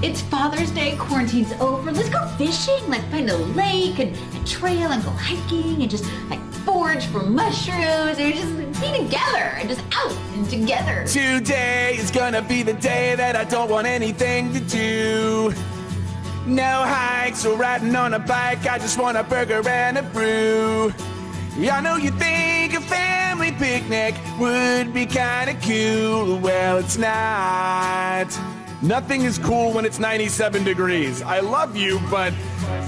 It's Father's Day, quarantine's over. Let's go fishing, like find a lake and a trail and go hiking and just like forage for mushrooms and just be together and just out and together. Today is gonna be the day that I don't want anything to do. No hikes or riding on a bike, I just want a burger and a brew. I know you think a family picnic would be kinda cool. Well, it's not. Nothing is cool when it's 97 degrees. I love you, but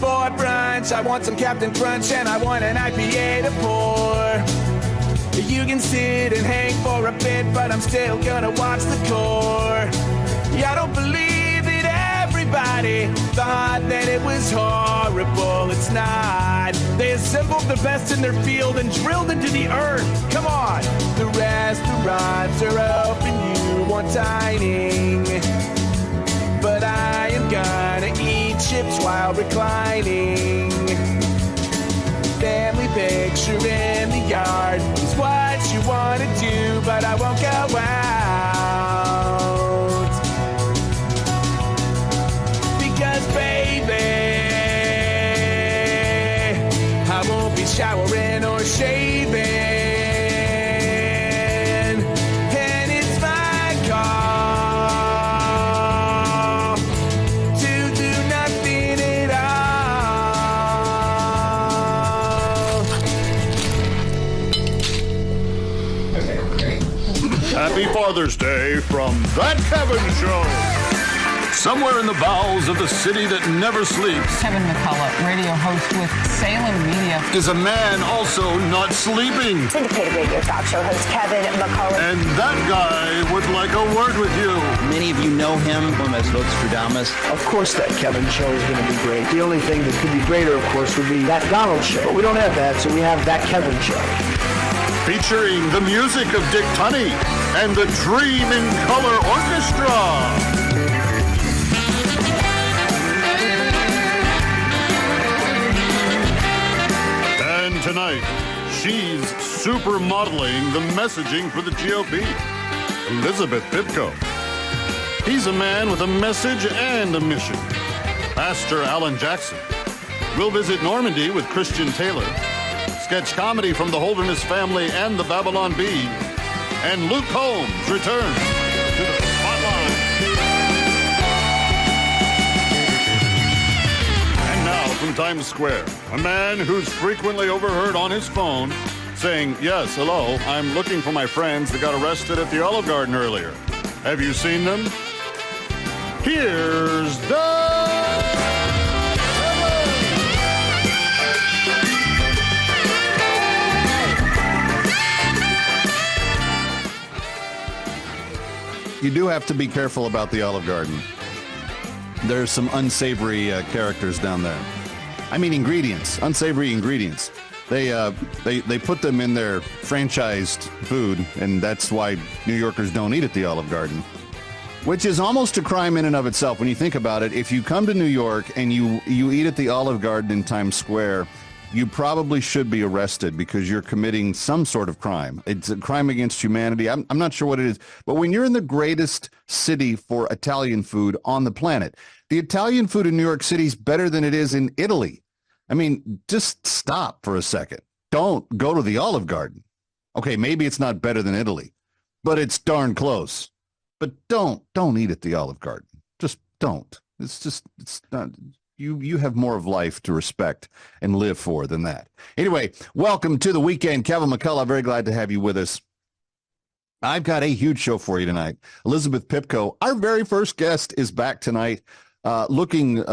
for brunch, I want some Captain Crunch and I want an IPA to pour. You can sit and hang for a bit, but I'm still gonna watch the core. Yeah, I don't believe that everybody thought that it was horrible. It's not. They assembled the best in their field and drilled into the earth. Come on. The restaurants are open, you want dining. But I am gonna eat chips while reclining. Family picture in the yard is what you wanna do, but I won't go out. Because baby, I won't be showering or shaving. Happy Father's Day from That Kevin Show. Somewhere in the bowels of the city that never sleeps. Kevin McCullough, radio host with Salem Media. Is a man also not sleeping. Syndicated radio talk show host Kevin McCullough. And that guy would like a word with you. Many of you know him from as Nostradamus. Of course that Kevin show is going to be great. The only thing that could be greater, of course, would be that Donald show. But we don't have that, so we have That Kevin Show. Featuring the music of Dick Tunney and the Dream in Color Orchestra. And tonight, she's supermodeling the messaging for the GOP. Elizabeth Pipko. He's a man with a message and a mission. Pastor Alan Jackson. We'll visit Normandy with Christian Taylor. Sketch comedy from the Holderness family and the Babylon Bee. And Luke Combs returns to the spotlight. And now from Times Square, a man who's frequently overheard on his phone saying, "Yes, hello, I'm looking for my friends that got arrested at the Olive Garden earlier. Have you seen them?" Here's the... You do have to be careful about the Olive Garden. There's some unsavory characters down there. I mean ingredients, unsavory ingredients. They put them in their franchised food, and that's why New Yorkers don't eat at the Olive Garden, which is almost a crime in and of itself when you think about it. If you come to New York and you eat at the Olive Garden in Times Square, you probably should be arrested because you're committing some sort of crime. It's a crime against humanity. I'm not sure what it is. But when you're in the greatest city for Italian food on the planet, the Italian food in New York City is better than it is in Italy. I mean, just stop for a second. Don't go to the Olive Garden. Okay, maybe it's not better than Italy, but it's darn close. But don't eat at the Olive Garden. Just don't. It's not... You have more of life to respect and live for than that. Anyway, welcome to the weekend. Kevin McCullough, very glad to have you with us. I've got a huge show for you tonight. Elizabeth Pipko, our very first guest, is back tonight, looking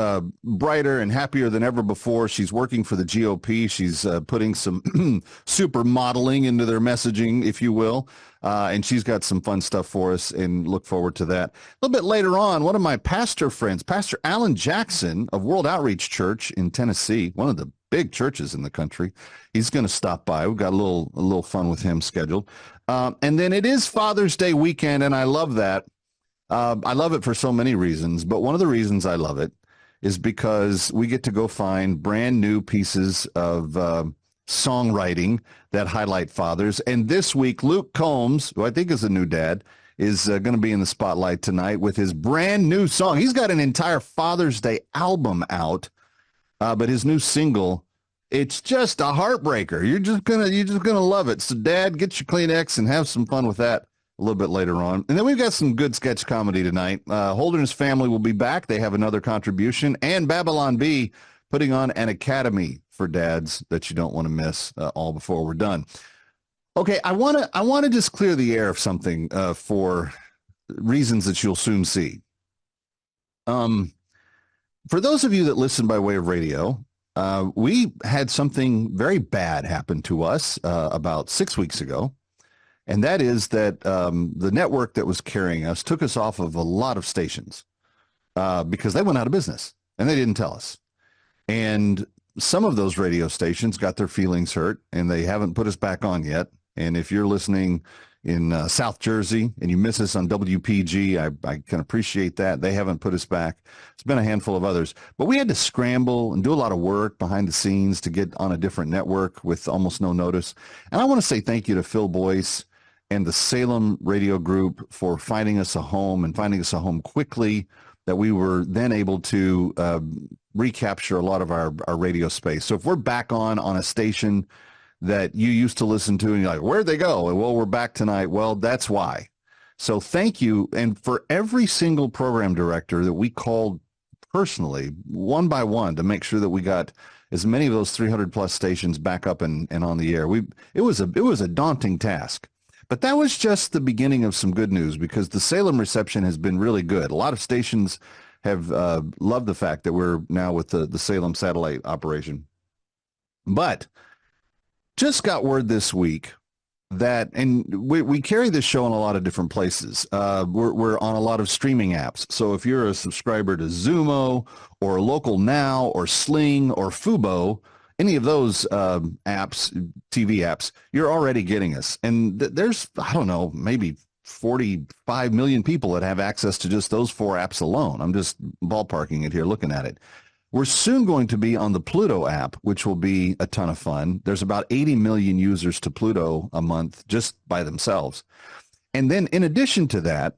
brighter and happier than ever before. She's working for the GOP. She's putting some super modeling into their messaging, if you will. And she's got some fun stuff for us, and look forward to that. A little bit later on, one of my pastor friends, Pastor Alan Jackson of World Outreach Church in Tennessee, one of the big churches in the country, he's going to stop by. We've got a little fun with him scheduled. And then it is Father's Day weekend, and I love that. I love it for so many reasons, but one of the reasons I love it is because we get to go find brand new pieces of songwriting that highlight fathers. And this week, Luke Combs, who I think is a new dad, is going to be in the spotlight tonight with his brand new song. He's got an entire Father's Day album out, but his new single, it's just a heartbreaker. You're just gonna love it. So, Dad, get your Kleenex and have some fun with that a little bit later on. And then we've got some good sketch comedy tonight. Holderness family will be back. They have another contribution, and Babylon Bee putting on an academy for dads that you don't want to miss. All before we're done. Okay, I want to just clear the air of something for reasons that you'll soon see. For those of you that listen by way of radio, we had something very bad happen to us about 6 weeks ago, and that is that the network that was carrying us took us off of a lot of stations because they went out of business, and they didn't tell us. And some of those radio stations got their feelings hurt, and they haven't put us back on yet. And if you're listening in South Jersey and you miss us on WPG, I can appreciate that. They haven't put us back. It's been a handful of others. But we had to scramble and do a lot of work behind the scenes to get on a different network with almost no notice. And I want to say thank you to Phil Boyce and the Salem Radio Group for finding us a home and finding us a home quickly, that we were then able to recapture a lot of our radio space. So if we're back on a station that you used to listen to and you're like, where'd they go? And, well, we're back tonight. Well, that's why. So thank you. And for every single program director that we called personally, one by one, to make sure that we got as many of those 300 plus stations back up and on the air. It was a daunting task. But that was just the beginning of some good news, because the Salem reception has been really good. A lot of stations have loved the fact that we're now with the Salem satellite operation. But just got word this week that, and we carry this show in a lot of different places. We're on a lot of streaming apps. So if you're a subscriber to Zumo or Local Now or Sling or Fubo, any of those apps, TV apps, you're already getting us. And there's, I don't know, maybe 45 million people that have access to just those 4 apps alone. I'm just ballparking it here, looking at it. We're soon going to be on the Pluto app, which will be a ton of fun. There's about 80 million users to Pluto a month just by themselves. And then in addition to that,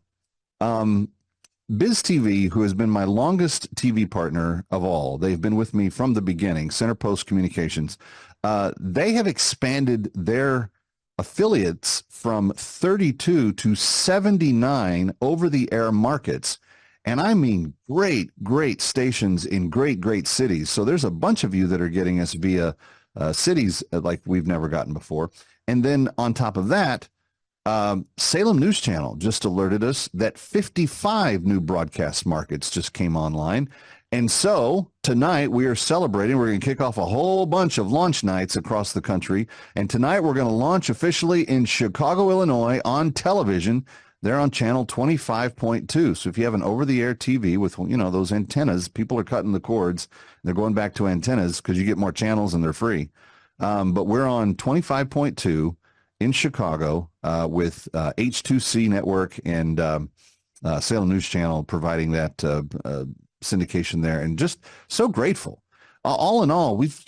BizTV, who has been my longest TV partner of all, they've been with me from the beginning, Center Post Communications, they have expanded their affiliates from 32 to 79 over-the-air markets. And I mean great stations in great cities. So there's a bunch of you that are getting us via cities like we've never gotten before. And then on top of that, Salem News Channel just alerted us that 55 new broadcast markets just came online. And so tonight we are celebrating. We're going to kick off a whole bunch of launch nights across the country. And tonight we're going to launch officially in Chicago, Illinois on television. They're on channel 25.2. So if you have an over-the-air TV with, those antennas, people are cutting the cords. They're going back to antennas because you get more channels and they're free. But we're on 25.2 in Chicago with H2C Network and Salem News Channel providing that syndication there. And just so grateful. All in all, we've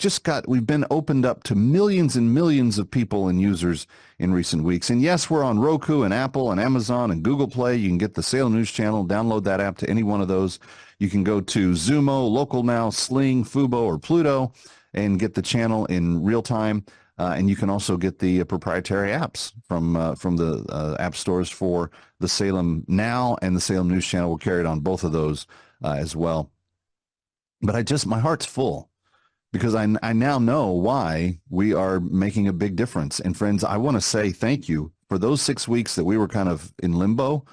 been opened up to millions and millions of people and users in recent weeks. And yes, we're on Roku and Apple and Amazon and Google Play. You can get the Salem News Channel, download that app to any one of those. You can go to Zumo, Local Now, Sling, Fubo, or Pluto and get the channel in real time. And you can also get the proprietary apps from the app stores for the Salem Now and the Salem News Channel. We'll carry it on both of those as well. But my heart's full because I now know why we are making a big difference. And friends, I want to say thank you for those 6 weeks that we were kind of in limbo.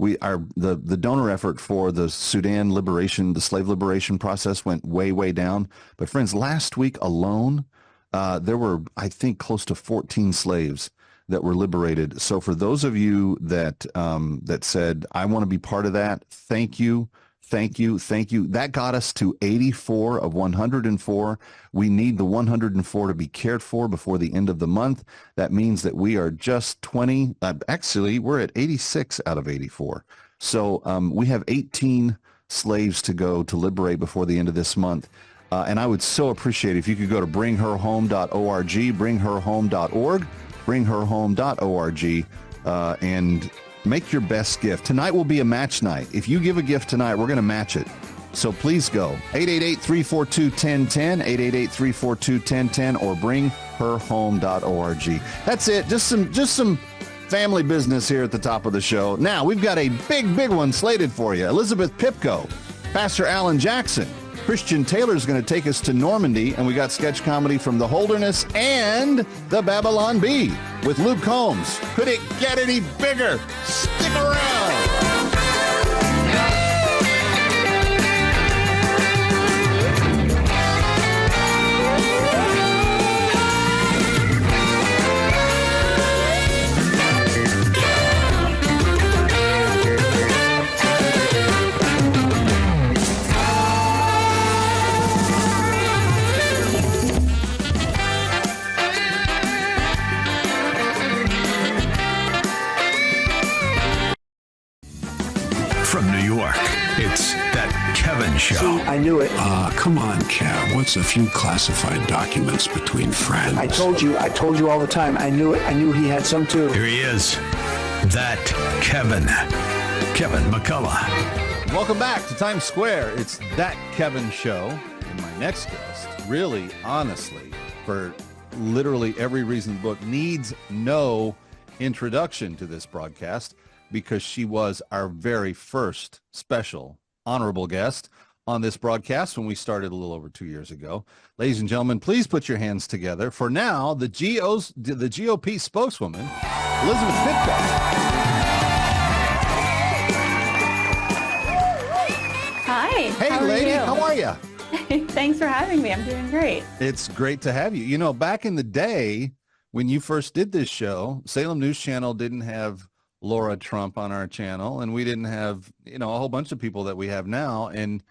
The donor effort for the Sudan liberation, the slave liberation process went way down. But friends, last week alone, there were, I think, close to 14 slaves that were liberated. So for those of you that said, I want to be part of that, thank you. Thank you. That got us to 84 of 104. We need the 104 to be cared for before the end of the month. That means that we are just 20. Actually, we're at 86 out of 84. So we have 18 slaves to go to liberate before the end of this month. And I would so appreciate if you could go to bringherhome.org, bringherhome.org, bringherhome.org, and Make your best gift. Tonight will be a match night. If you give a gift tonight, we're going to match it. So please go. 888-342-1010, 888-342-1010, or bringherhome.org. That's it. Just some family business here at the top of the show. Now, we've got a big one slated for you. Elizabeth Pipko, Pastor Alan Jackson, Christian Taylor's going to take us to Normandy, and we got sketch comedy from the Holderness and the Babylon Bee with Luke Combs. Could it get any bigger? Stick around. From New York, it's That Kevin Show. See, I knew it. Come on, Kev. What's a few classified documents between friends? I told you all the time. I knew it. I knew he had some too. Here he is. That Kevin McCullough. Welcome back to Times Square. It's That Kevin Show. And my next guest, really, honestly, for literally every reason the book needs no introduction to this broadcast, because she was our very first special honorable guest on this broadcast when we started a little over 2 years ago. Ladies and gentlemen, please put your hands together for now the GOP spokeswoman, Elizabeth Pipko. Hi. Hey, lady, how are you? Thanks for having me. I'm doing great. It's great to have you. You know, back in the day when you first did this show, Salem News Channel didn't have Laura Trump on our channel, and we didn't have, a whole bunch of people that we have now. And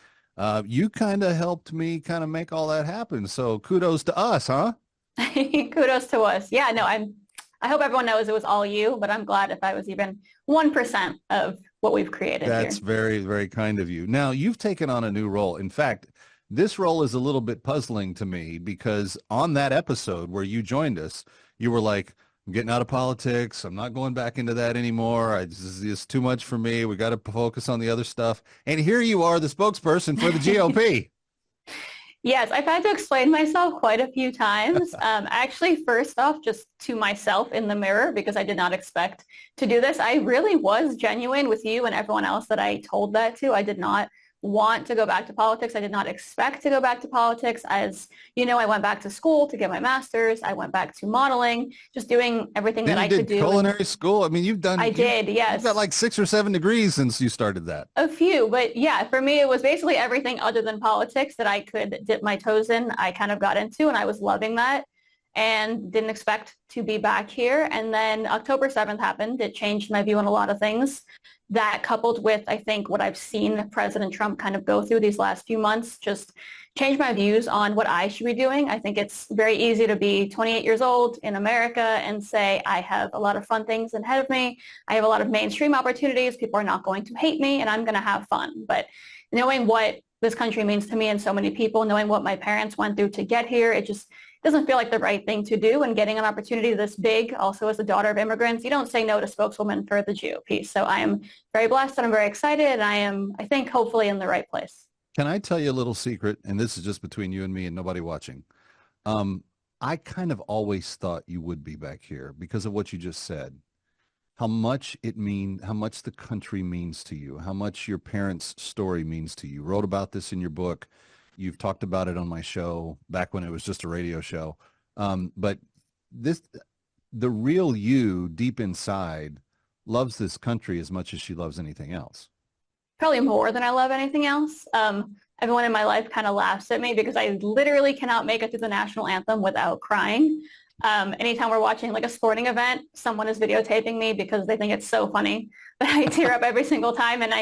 you kind of helped me kind of make all that happen. So kudos to us, huh? Kudos to us. Yeah, no, I hope everyone knows it was all you, but I'm glad if I was even 1% of what we've created. That's here. very, very kind of you. Now, you've taken on a new role. In fact, this role is a little bit puzzling to me, because on that episode where you joined us, you were like, I'm getting out of politics. I'm not going back into that anymore. This is too much for me. We got to focus on the other stuff. And here you are, the spokesperson for the GOP. Yes, I've had to explain myself quite a few times. Actually, first off, just to myself in the mirror, because I did not expect to do this. I really was genuine with you and everyone else that I told that to. I did not want to go back to politics. I did not expect to go back to politics. As you know, I went back to school to get my master's. I went back to modeling, just doing everything that I could do. Culinary school. I mean, you've done. I did, yes. You've got like 6 or 7 degrees since you started that. A few, but yeah, for me, it was basically everything other than politics that I could dip my toes in. I kind of got into, and I was loving that, and didn't expect to be back here. And then October 7th happened. It changed my view on a lot of things. That, coupled with, I think, what I've seen President Trump kind of go through these last few months, just changed my views on what I should be doing. I think it's very easy to be 28 years old in America and say, I have a lot of fun things ahead of me. I have a lot of mainstream opportunities. People are not going to hate me, and I'm going to have fun. But knowing what this country means to me and so many people, knowing what my parents went through to get here, it just doesn't feel like the right thing to do. And getting an opportunity this big, also as a daughter of immigrants, you don't say no to spokeswoman for the GOP. So I am very blessed, and I'm very excited, and I am, I think, hopefully in the right place. Can I tell you a little secret? And this is just between you and me and nobody watching. I kind of always thought you would be back here because of what you just said. How much the country means to you, how much your parents' story means to you. You wrote about this in your book. You've talked about it on my show back when it was just a radio show. But the real you deep inside loves this country as much as she loves anything else. Probably more than I love anything else. Everyone in my life kind of laughs at me because I literally cannot make it through the national anthem without crying. Anytime we're watching like a sporting event, someone is videotaping me because they think it's so funny that I tear up every single time. And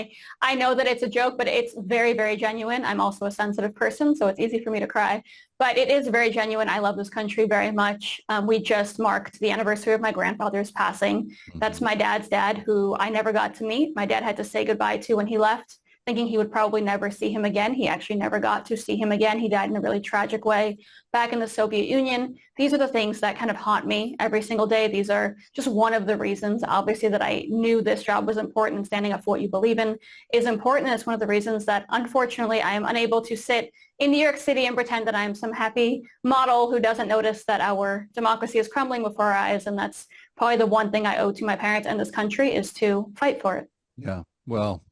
I know that it's a joke, but it's very, very genuine. I'm also a sensitive person, so it's easy for me to cry. But it is very genuine. I love this country very much. We just marked the anniversary of my grandfather's passing. That's my dad's dad, who I never got to meet. My dad had to say goodbye to when he left. thinking he would probably never see him again. He actually never got to see him again. He died in a really tragic way back in the Soviet Union. These are the things that kind of haunt me every single day. These are just one of the reasons, obviously, that I knew this job was important and standing up for what you believe in is important. And it's one of the reasons that, unfortunately, I am unable to sit in New York City and pretend that I'm some happy model who doesn't notice that our democracy is crumbling before our eyes. And that's probably the one thing I owe to my parents and this country is to fight for it. Yeah. Well,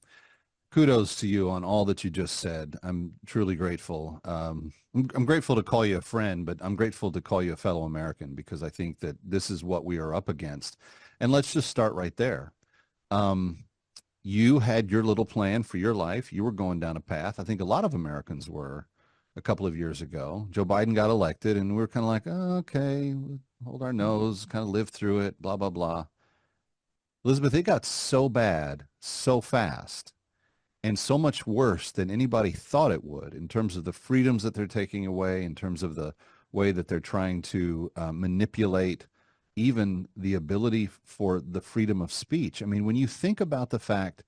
kudos to you on all that you just said. I'm truly grateful. I'm grateful to call you a friend, but I'm grateful to call you a fellow American because I think that this is what we are up against. And let's just start right there. You had your little plan for your life. You were going down a path. I think a lot of Americans were a couple of years ago. Joe Biden got elected and we were kind of like, oh, okay, we'll hold our nose, kind of live through it, blah, blah, blah. Elizabeth, it got so bad so fast and so much worse than anybody thought it would in terms of the freedoms that they're taking away, in terms of the way that they're trying to manipulate even the ability for the freedom of speech. I mean, when you think about the fact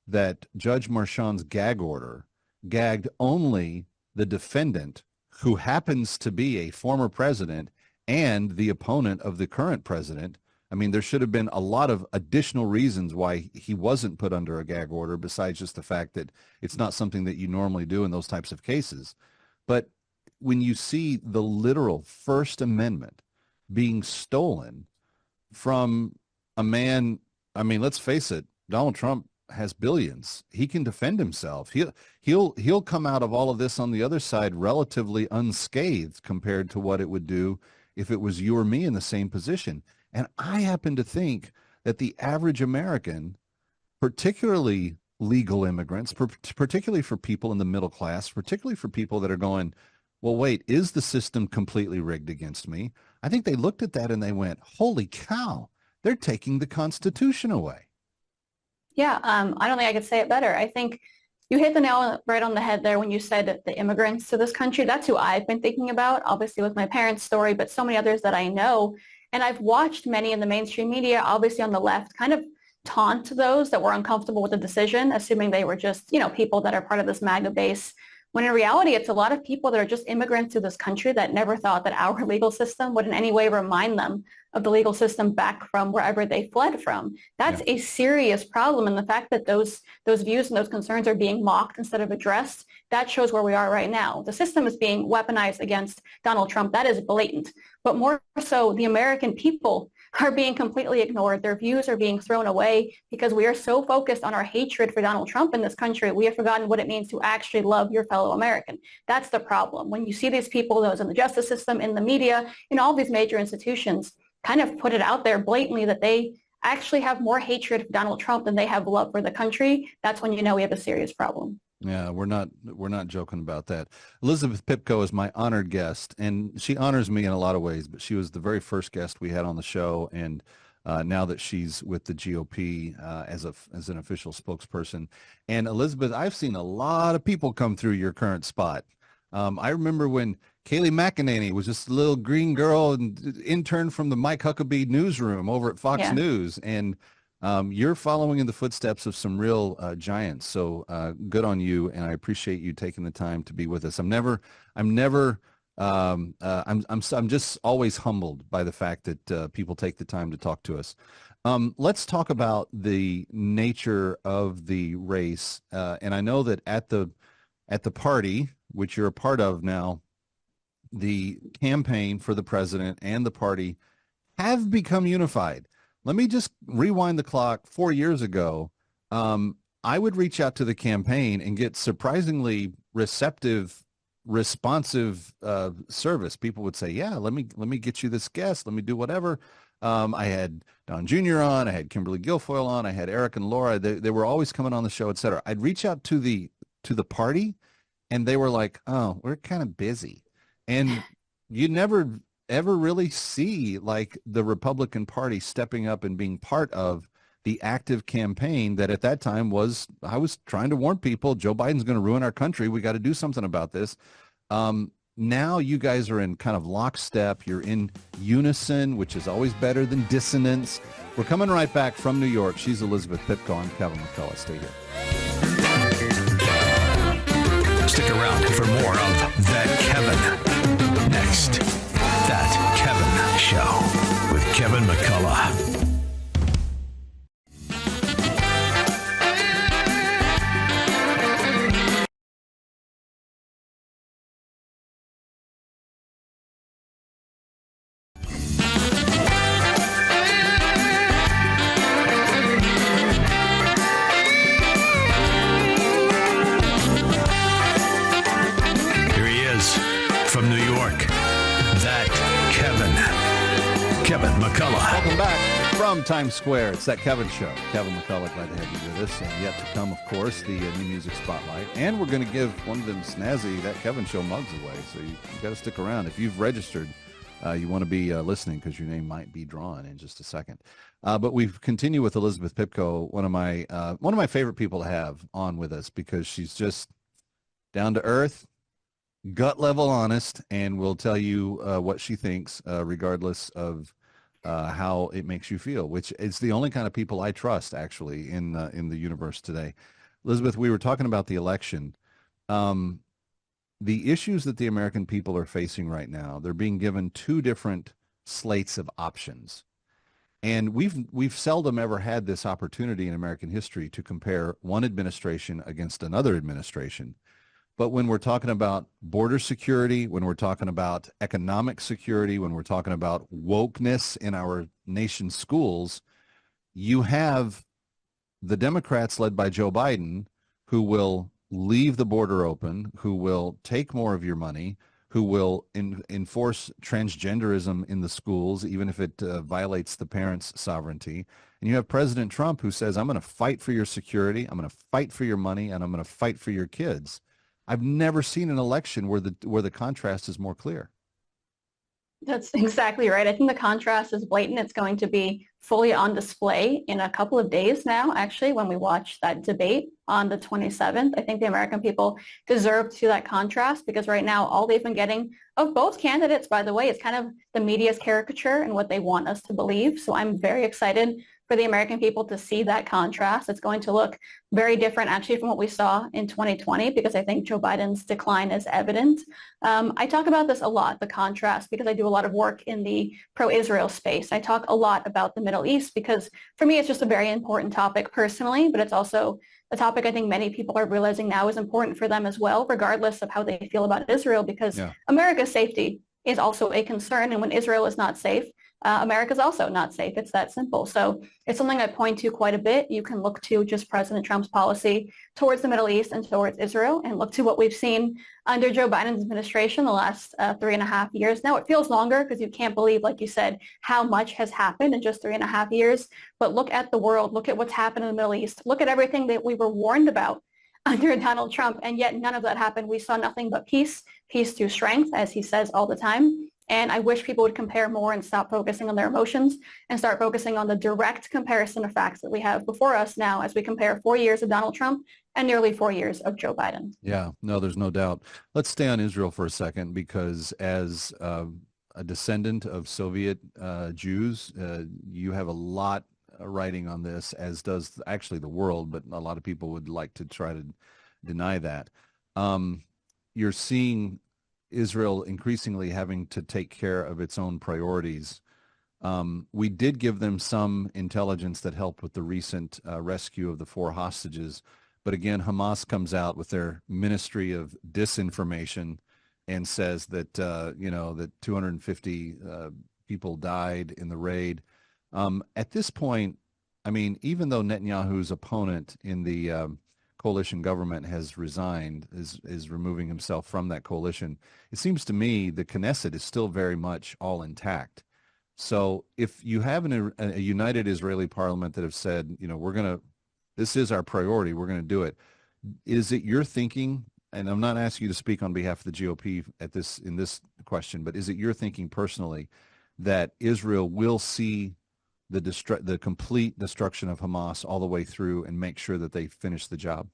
that Judge Marchand's gag order gagged only the defendant, who happens to be a former president and the opponent of the current president, I mean, there should have been a lot of additional reasons why he wasn't put under a gag order besides just the fact that it's not something that you normally do in those types of cases. But when you see the literal First Amendment being stolen from a man, I mean, let's face it, Donald Trump has billions. He can defend himself. He'll come out of all of this on the other side relatively unscathed compared to what it would do if it was you or me in the same position. And I happen to think that the average American, particularly legal immigrants, particularly for people in the middle class, particularly for people that are going, well, wait, is the system completely rigged against me? I think they looked at that and they went, holy cow, they're taking the Constitution away. Yeah, I don't think I could say it better. I think you hit the nail right on the head there when you said the immigrants to this country. That's who I've been thinking about, obviously with my parents' story, but so many others that I know. And I've watched many in the mainstream media, obviously on the left, kind of taunt those that were uncomfortable with the decision, assuming they were just, people that are part of this MAGA base. When in reality, it's a lot of people that are just immigrants to this country that never thought that our legal system would in any way remind them of the legal system back from wherever they fled from. That's a serious problem. And the fact that those views and those concerns are being mocked instead of addressed, that shows where we are right now. The system is being weaponized against Donald Trump. That is blatant. But more so, the American people are being completely ignored. Their views are being thrown away because we are so focused on our hatred for Donald Trump in this country. We have forgotten what it means to actually love your fellow American. That's the problem. When you see these people, those in the justice system, in the media, in all these major institutions, kind of put it out there blatantly that they actually have more hatred for Donald Trump than they have love for the country, that's when you know we have a serious problem. Yeah, we're not joking about that. Elizabeth Pipko is my honored guest, and she honors me in a lot of ways, but she was the very first guest we had on the show, and now that she's with the GOP as an official spokesperson. And Elizabeth, I've seen a lot of people come through your current spot. I remember when Kayleigh McEnany was just a little green girl and intern from the Mike Huckabee newsroom over at Fox News, and you're following in the footsteps of some real giants. So good on you, and I appreciate you taking the time to be with us. I'm just always humbled by the fact that people take the time to talk to us. Let's talk about the nature of the race, and I know that at the party, which you're a part of now, the campaign for the president and the party have become unified. Let me just rewind the clock 4 years ago. I would reach out to the campaign and get surprisingly responsive service. People would say, yeah, let me get you this guest. Let me do whatever. I had Don Jr. on. I had Kimberly Guilfoyle on. I had Eric and Laura. They were always coming on the show, et cetera. I'd reach out to the party, and they were like, oh, we're kind of busy. And you never ever really see like the Republican Party stepping up and being part of the active campaign that at that time I was trying to warn people, Joe Biden's going to ruin our country. We got to do something about this. Now you guys are in kind of lockstep. You're in unison, which is always better than dissonance. We're coming right back from New York. She's Elizabeth Pipko. I'm Kevin McCullough. Stay here. around for more of That Kevin. Next, That Kevin Show with Kevin McCullough. Welcome back from Times Square. It's That Kevin Show. Kevin McCullough, glad to have you with us. And yet to come, of course, the new music spotlight. And we're going to give one of them snazzy That Kevin Show mugs away. So you got to stick around. If you've registered, you want to be listening because your name might be drawn in just a second. But we continue with Elizabeth Pipko, one of my favorite people to have on with us because she's just down to earth, gut level honest, and will tell you what she thinks, regardless of how it makes you feel, which is the only kind of people I trust, actually, in the universe today. Elizabeth, we were talking about the election. The issues that the American people are facing right now, they're being given two different slates of options. And we've seldom ever had this opportunity in American history to compare one administration against another administration. But when we're talking about border security, when we're talking about economic security, when we're talking about wokeness in our nation's schools, you have the Democrats led by Joe Biden who will leave the border open, who will take more of your money, who will enforce transgenderism in the schools, even if it violates the parents' sovereignty. And you have President Trump who says, I'm going to fight for your security, I'm going to fight for your money, and I'm going to fight for your kids. I've never seen an election where the contrast is more clear. That's exactly right. I think the contrast is blatant. It's going to be fully on display in a couple of days now, actually, when we watch that debate on the 27th. I think the American people deserve to see that contrast because right now all they've been getting of both candidates, by the way, is kind of the media's caricature and what they want us to believe. So I'm very excited for the American people to see that contrast. It's going to look very different actually from what we saw in 2020 because I think Joe Biden's decline is evident. I talk about this a lot, the contrast, because I do a lot of work in the pro-Israel space. I talk a lot about the Middle East because for me it's just a very important topic personally, but it's also a topic I think many people are realizing now is important for them as well, regardless of how they feel about Israel, because America's safety is also a concern. And when Israel is not safe, America's also not safe. It's that simple. So it's something I point to quite a bit. You can look to just President Trump's policy towards the Middle East and towards Israel and look to what we've seen under Joe Biden's administration the last 3.5 years. Now it feels longer because you can't believe, like you said, how much has happened in just 3.5 years. But look at the world. Look at what's happened in the Middle East. Look at everything that we were warned about under Donald Trump. And yet none of that happened. We saw nothing but peace through strength, as he says all the time. And I wish people would compare more and stop focusing on their emotions and start focusing on the direct comparison of facts that we have before us now as we compare 4 years of Donald Trump and nearly 4 years of Joe Biden. Yeah, no, there's no doubt. Let's stay on Israel for a second because as a descendant of Soviet Jews, you have a lot writing on this, as does actually the world, but a lot of people would like to try to deny that. You're seeing Israel increasingly having to take care of its own priorities. We did give them some intelligence that helped with the recent rescue of the 4 hostages. But again, Hamas comes out with their ministry of disinformation and says that, that 250 people died in the raid. At this point, I mean, even though Netanyahu's opponent in the coalition government has resigned, is removing himself from that coalition, it seems to me the Knesset is still very much all intact. So if you have a united Israeli parliament that have said, this is our priority, we're going to do it, is it your thinking, and I'm not asking you to speak on behalf of the GOP in this question, but is it your thinking personally that Israel will see the complete destruction of Hamas all the way through and make sure that they finish the job?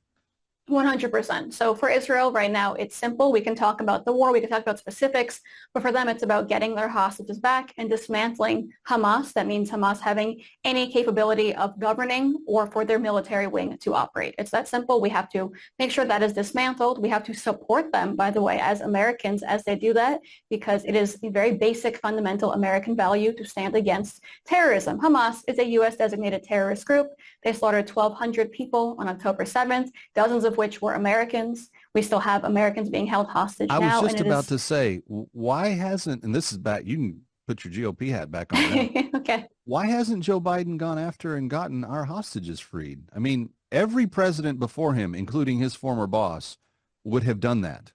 100%. So for Israel right now, it's simple. We can talk about the war. We can talk about specifics. But for them, it's about getting their hostages back and dismantling Hamas. That means Hamas having any capability of governing or for their military wing to operate. It's that simple. We have to make sure that is dismantled. We have to support them, by the way, as Americans as they do that, because it is a very basic, fundamental American value to stand against terrorism. Hamas is a U.S. designated terrorist group. They slaughtered 1,200 people on October 7th, dozens of which were Americans. We still have Americans being held hostage now. I was just about to say, why hasn't, and this is back, you can put your GOP hat back on now. Okay. Why hasn't Joe Biden gone after and gotten our hostages freed? I mean, every president before him, including his former boss, would have done that.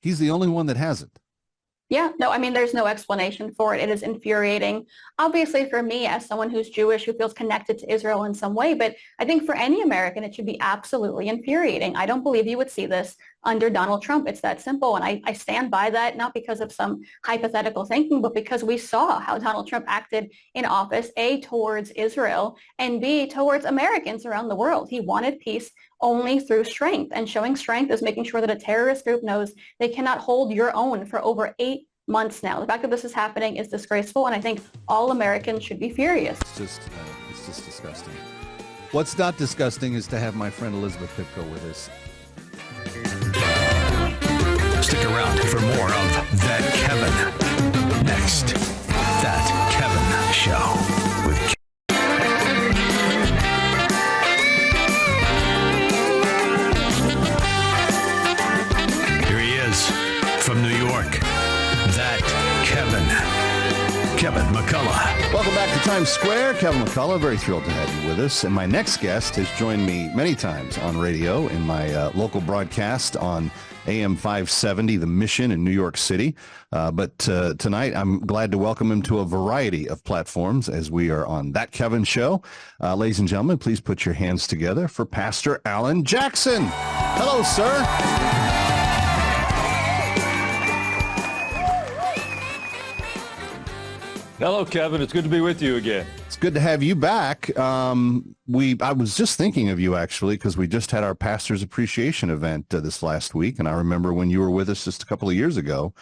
He's the only one that hasn't. Yeah, no, I mean, there's no explanation for it. It is infuriating, obviously, for me as someone who's Jewish, who feels connected to Israel in some way. But I think for any American, it should be absolutely infuriating. I don't believe you would see this under Donald Trump. It's that simple. And I stand by that, not because of some hypothetical thinking, but because we saw how Donald Trump acted in office, A, towards Israel, and B, towards Americans around the world. He wanted peace only through strength, and showing strength is making sure that a terrorist group knows they cannot hold your own for over 8 months now. The fact that this is happening is disgraceful, and I think all Americans should be furious. It's just disgusting. What's not disgusting is to have my friend Elizabeth Pipko with us. Stick around for more of That Kevin. Next, That Kevin Show with from New York, That Kevin McCullough. Welcome back to Times Square. Kevin McCullough, very thrilled to have you with us. And my next guest has joined me many times on radio in my local broadcast on AM 570, The Mission in New York City. But tonight, I'm glad to welcome him to a variety of platforms as we are on That Kevin Show. Ladies and gentlemen, please put your hands together for Pastor Alan Jackson. Hello, sir. Hello, Kevin. It's good to be with you again. It's good to have you back. I was just thinking of you, actually, because we just had our Pastor's Appreciation event this last week, and I remember when you were with us just a couple of years ago.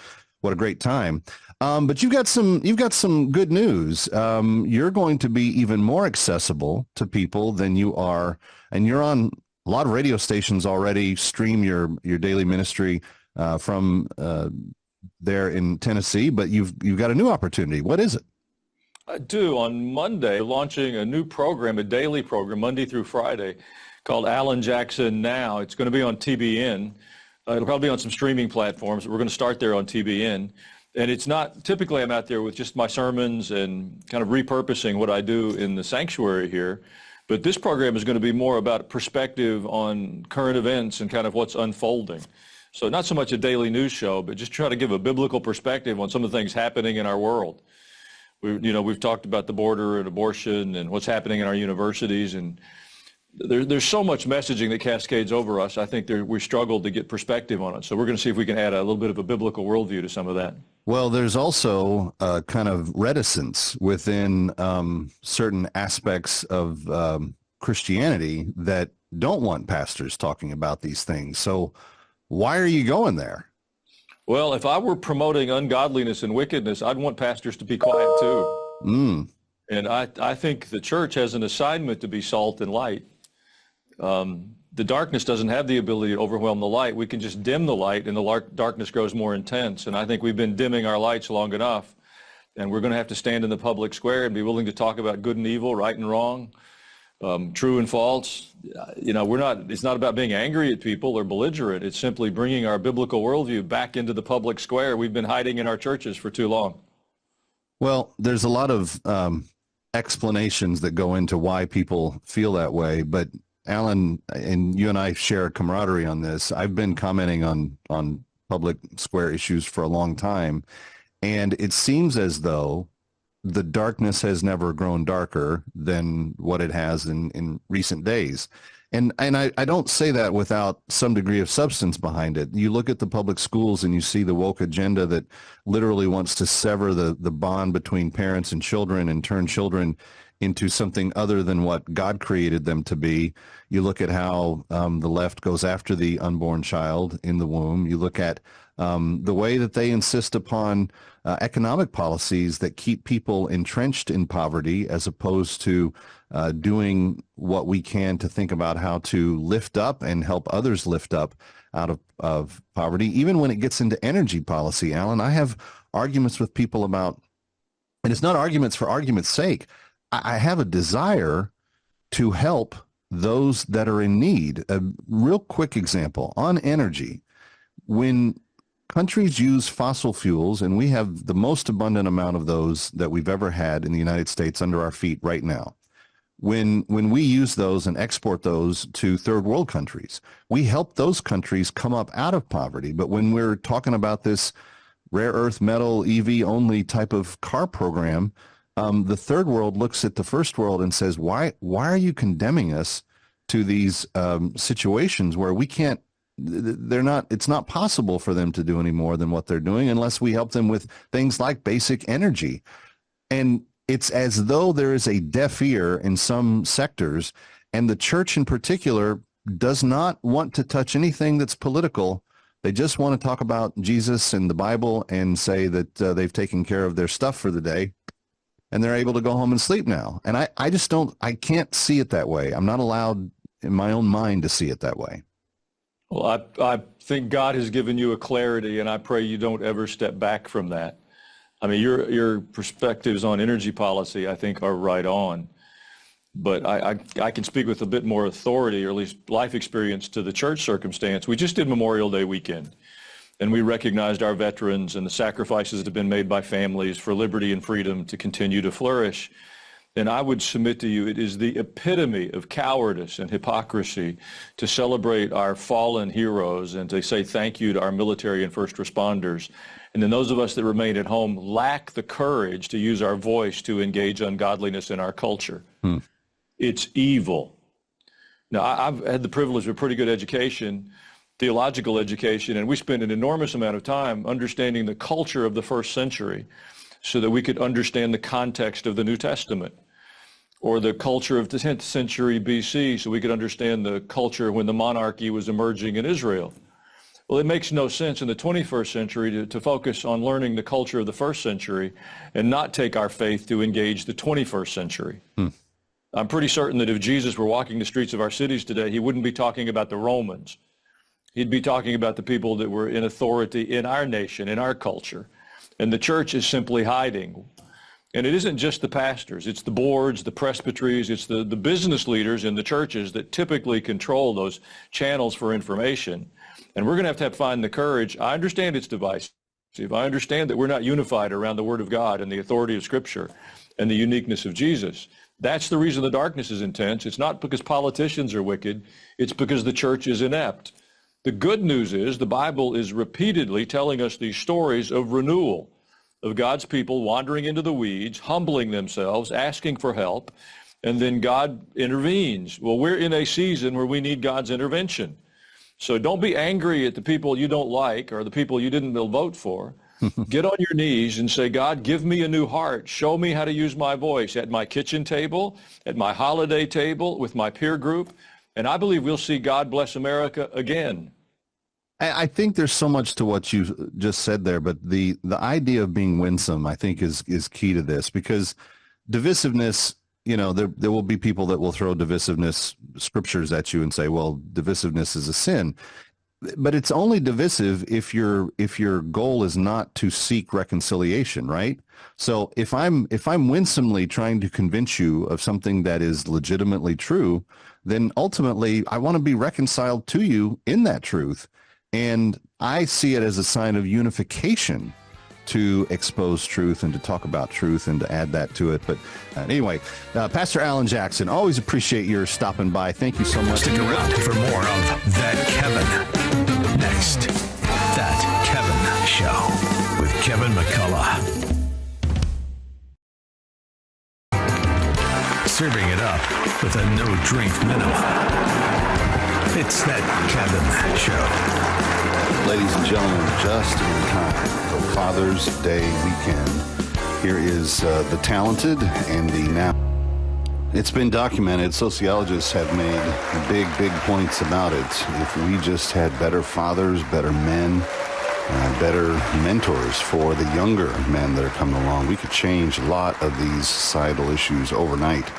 What a great time. But you've got some good news. You're going to be even more accessible to people than you are, and you're on a lot of radio stations already. Stream your daily ministry from there in Tennessee, but you've got a new opportunity. What is it? I do. On Monday, launching a new program, a daily program, Monday through Friday, called Alan Jackson Now. It's going to be on TBN. It'll probably be on some streaming platforms. We're going to start there on TBN. And it's not, typically I'm out there with just my sermons and kind of repurposing what I do in the sanctuary here. But this program is going to be more about perspective on current events and kind of what's unfolding. So not so much a daily news show, but just try to give a biblical perspective on some of the things happening in our world. We've talked about the border and abortion and what's happening in our universities, and there's so much messaging that cascades over us. I think we struggle to get perspective on it. So we're going to see if we can add a little bit of a biblical worldview to some of that. Well, there's also a kind of reticence within certain aspects of Christianity that don't want pastors talking about these things. So why are you going there? Well, if I were promoting ungodliness and wickedness, I'd want pastors to be quiet too. And I think the church has an assignment to be salt and light. The darkness doesn't have the ability to overwhelm the light. We can just dim the light and the darkness grows more intense. And I think we've been dimming our lights long enough. And we're going to have to stand in the public square and be willing to talk about good and evil, right and wrong, true and false. It's not about being angry at people or belligerent. It's simply bringing our biblical worldview back into the public square. We've been hiding in our churches for too long. Well, there's a lot of explanations that go into why people feel that way. But Alan, and you and I share camaraderie on this. I've been commenting on public square issues for a long time. And it seems as though the darkness has never grown darker than what it has in recent days. And I don't say that without some degree of substance behind it. You look at the public schools and you see the woke agenda that literally wants to sever the bond between parents and children and turn children into something other than what God created them to be. You look at how the left goes after the unborn child in the womb. You look at the way that they insist upon economic policies that keep people entrenched in poverty, as opposed to doing what we can to think about how to lift up and help others lift up out of poverty. Even when it gets into energy policy, Alan, I have arguments with people about, and it's not arguments for argument's sake. I have a desire to help those that are in need. A real quick example on energy. When countries use fossil fuels, and we have the most abundant amount of those that we've ever had in the United States under our feet right now. When we use those and export those to third world countries, we help those countries come up out of poverty. But when we're talking about this rare earth metal EV only type of car program, the third world looks at the first world and says, why are you condemning us to these situations where we can't, it's not possible for them to do any more than what they're doing unless we help them with things like basic energy. And it's as though there is a deaf ear in some sectors, and the church in particular does not want to touch anything that's political. They just want to talk about Jesus and the Bible and say that they've taken care of their stuff for the day, and they're able to go home and sleep now. And I can't see it that way. I'm not allowed in my own mind to see it that way. Well, I think God has given you a clarity, and I pray you don't ever step back from that. I mean, your perspectives on energy policy, I think, are right on. But I can speak with a bit more authority, or at least life experience, to the church circumstance. We just did Memorial Day weekend, and we recognized our veterans and the sacrifices that have been made by families for liberty and freedom to continue to flourish. And I would submit to you, it is the epitome of cowardice and hypocrisy to celebrate our fallen heroes and to say thank you to our military and first responders. And then those of us that remain at home lack the courage to use our voice to engage ungodliness in our culture. It's evil. Now, I've had the privilege of a pretty good education, theological education, and we spent an enormous amount of time understanding the culture of the first century so that we could understand the context of the New Testament, or the culture of the 10th century BC so we could understand the culture when the monarchy was emerging in Israel. Well, it makes no sense in the 21st century to focus on learning the culture of the first century and not take our faith to engage the 21st century. I'm pretty certain that if Jesus were walking the streets of our cities today, he wouldn't be talking about the Romans. He'd be talking about the people that were in authority in our nation, in our culture. And the church is simply hiding. And it isn't just the pastors. It's the boards, the presbyteries, it's the business leaders in the churches that typically control those channels for information. And we're going to have find the courage. I understand it's divisive. I understand that we're not unified around the Word of God and the authority of Scripture and the uniqueness of Jesus. That's the reason the darkness is intense. It's not because politicians are wicked. It's because the church is inept. The good news is the Bible is repeatedly telling us these stories of renewal, of God's people wandering into the weeds, humbling themselves, asking for help, and then God intervenes. Well, we're in a season where we need God's intervention. So don't be angry at the people you don't like or the people you didn't vote for. Get on your knees and say, God, give me a new heart. Show me how to use my voice at my kitchen table, at my holiday table, with my peer group. And I believe we'll see God bless America again. I think there's so much to what you just said there, but the idea of being winsome, I think, is key to this, because divisiveness, you know, there will be people that will throw divisiveness scriptures at you and say, well, divisiveness is a sin. But it's only divisive if your goal is not to seek reconciliation, right? So if I'm winsomely trying to convince you of something that is legitimately true, then ultimately I want to be reconciled to you in that truth. And I see it as a sign of unification to expose truth and to talk about truth and to add that to it. But anyway, Pastor Alan Jackson, always appreciate your stopping by. Thank you so much. Stick around for more of That Kevin. Next, That Kevin Show with Kevin McCullough. Serving it up with a no-drink minimum. It's That Kevin Show. Ladies and gentlemen, just in time for Father's Day weekend, here is the talented and the now It's been documented. Sociologists have made big points about it. If we just had better fathers, better men, better mentors for the younger men that are coming along, we could change a lot of these societal issues overnight.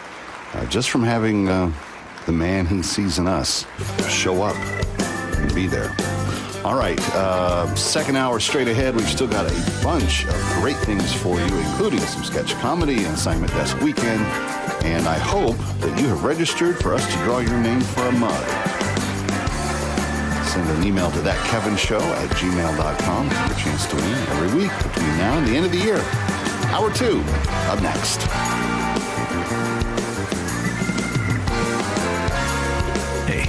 Just from having the man he sees in us show up and be there. All right, second hour straight ahead. We've still got a bunch of great things for you, including some sketch comedy and assignment desk weekend. And I hope that you have registered for us to draw your name for a mug. Send an email to thatkevinshow@gmail.com for a chance to win every week between now and the end of the year. Hour 2 up next. Hey,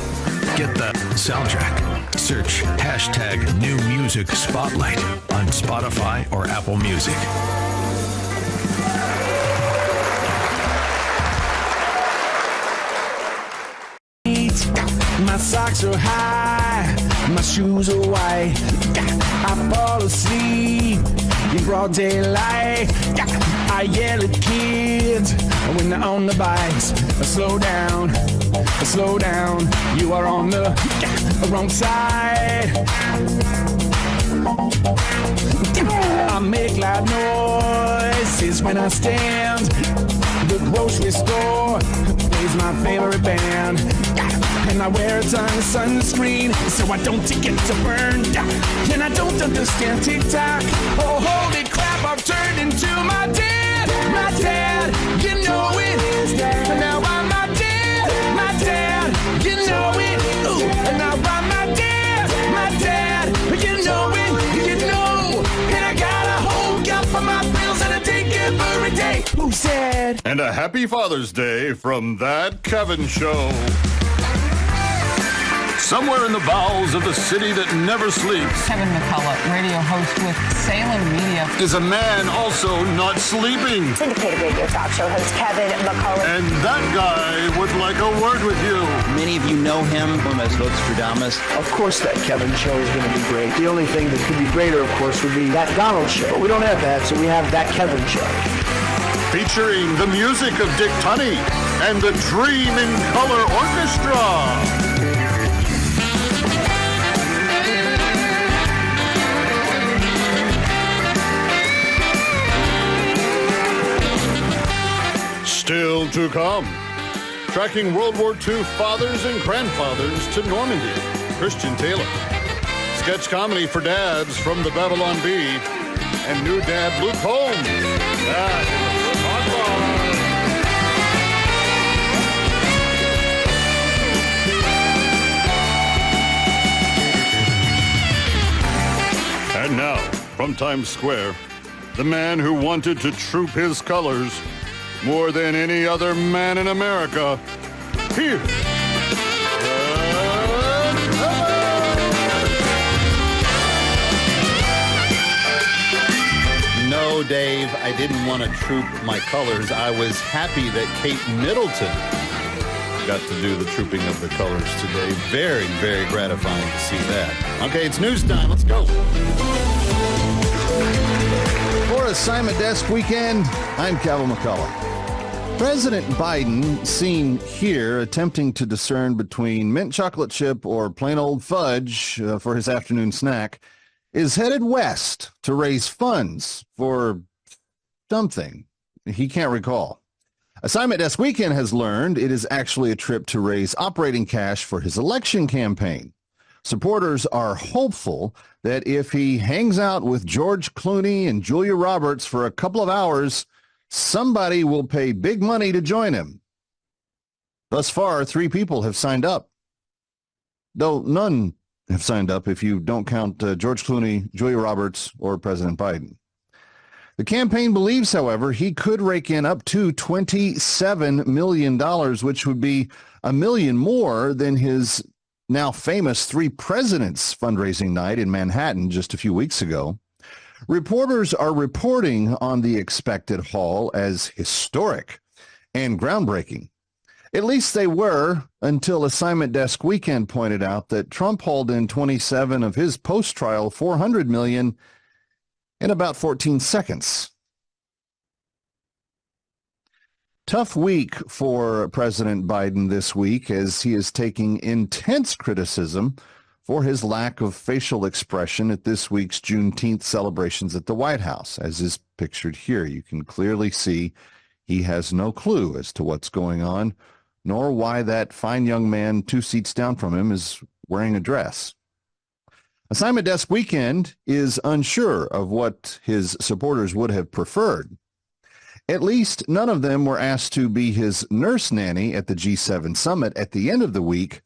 get the soundtrack. Search hashtag New Music Spotlight on Spotify or Apple Music. My socks are high, my shoes are white. I fall asleep in broad daylight. I yell at kids when they're on the bikes. Slow down, you are on the wrong side. I make loud noises when I stand. The grocery store plays my favorite band. And I wear a ton of sunscreen so I don't get to burn. And I don't understand TikTok. Oh, holy crap, I've turned into my dad. My dad, you know it. And now I'm my dad, you know it. Ooh, and now I'm my dad, you know it, you know. And I got a whole gap for my bills and I take every day. Who said? And a happy Father's Day from That Kevin Show. Somewhere in the bowels of the city that never sleeps, Kevin McCullough, radio host with Salem Media, is a man also not sleeping. Syndicated radio talk show host Kevin McCullough. And that guy would like a word with you. Many of you know him as Nostradamus. Of course that Kevin show is going to be great. The only thing that could be greater, of course, would be that Donald show. But we don't have that, so we have that Kevin show. Featuring the music of Dick Tunney and the Dream in Color Orchestra. Still to come, tracking World War II fathers and grandfathers to Normandy, Christian Taylor. Sketch comedy for dads from the Babylon Bee, and new dad Luke Holmes. That is the And now, from Times Square, the man who wanted to troop his colors more than any other man in America, here. No, Dave, I didn't want to troop my colors. I was happy that Kate Middleton got to do the trooping of the colors today. Very, very gratifying to see that. Okay, it's news time. Let's go. For Assignment Desk Weekend, I'm Kevin McCullough. President Biden, seen here attempting to discern between mint chocolate chip or plain old fudge for his afternoon snack, is headed west to raise funds for something he can't recall. Assignment Desk Weekend has learned it is actually a trip to raise operating cash for his election campaign. Supporters are hopeful that if he hangs out with George Clooney and Julia Roberts for a couple of hours, somebody will pay big money to join him. Thus far, 3 people have signed up, though none have signed up if you don't count George Clooney, Julia Roberts, or President Biden. The campaign believes, however, he could rake in up to $27 million, which would be $1 million more than his now famous 3 Presidents fundraising night in Manhattan just a few weeks ago. Reporters are reporting on the expected haul as historic and groundbreaking. At least they were until Assignment Desk Weekend pointed out that Trump hauled in 27 of his post-trial $400 million in about 14 seconds. Tough week for President Biden this week as he is taking intense criticism for his lack of facial expression at this week's Juneteenth celebrations at the White House. As is pictured here, you can clearly see he has no clue as to what's going on, nor why that fine young man 2 seats down from him is wearing a dress. Assignment Desk Weekend is unsure of what his supporters would have preferred. At least none of them were asked to be his nurse nanny at the G7 summit at the end of the week,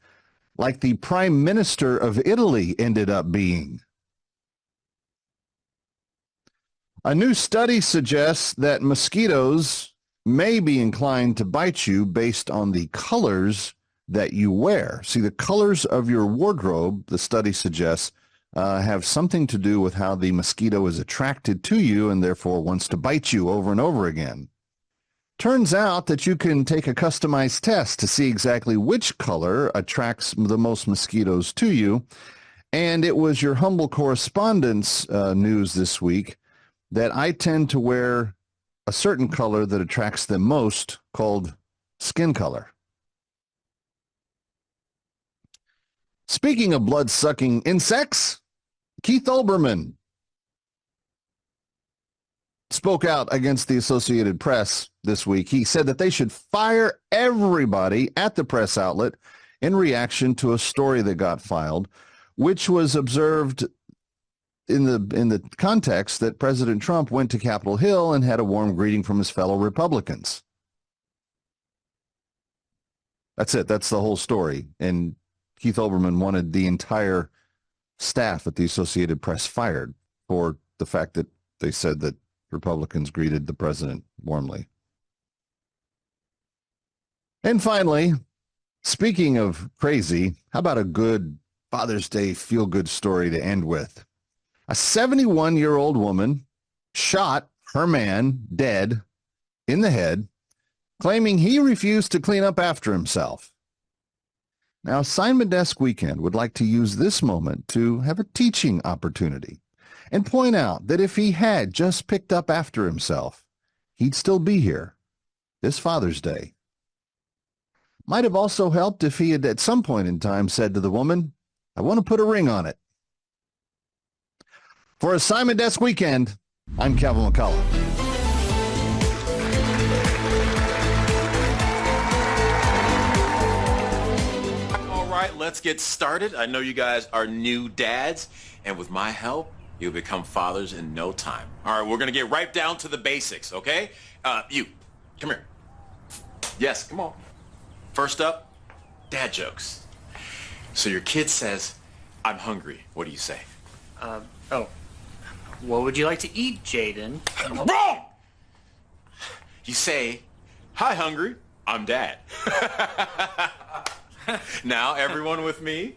like the Prime Minister of Italy ended up being. A new study suggests that mosquitoes may be inclined to bite you based on the colors that you wear. See, the colors of your wardrobe, the study suggests, have something to do with how the mosquito is attracted to you and therefore wants to bite you over and over again. Turns out that you can take a customized test to see exactly which color attracts the most mosquitoes to you. And it was your humble correspondent's news this week that I tend to wear a certain color that attracts them most, called skin color. Speaking of blood-sucking insects, Keith Olbermann spoke out against the Associated Press this week. He said that they should fire everybody at the press outlet in reaction to a story that got filed, which was observed in the context that President Trump went to Capitol Hill and had a warm greeting from his fellow Republicans. That's it. That's the whole story. And Keith Olbermann wanted the entire staff at the Associated Press fired for the fact that they said that Republicans greeted the president warmly. And finally, speaking of crazy, how about a good Father's Day feel-good story to end with? A 71-year-old woman shot her man dead in the head, claiming he refused to clean up after himself. Now, Assignment Desk Weekend would like to use this moment to have a teaching opportunity and point out that if he had just picked up after himself, he'd still be here this Father's Day. Might have also helped if he had at some point in time said to the woman, "I want to put a ring on it." For Assignment Desk Weekend, I'm Kevin McCullough. All right, let's get started. I know you guys are new dads, and with my help, you'll become fathers in no time. All right, we're going to get right down to the basics, okay? You, come here. Yes, come on. First up, dad jokes. So your kid says, "I'm hungry." What do you say? What would you like to eat, Jaden? Wrong! You say, "Hi, hungry. I'm dad." Now, everyone with me?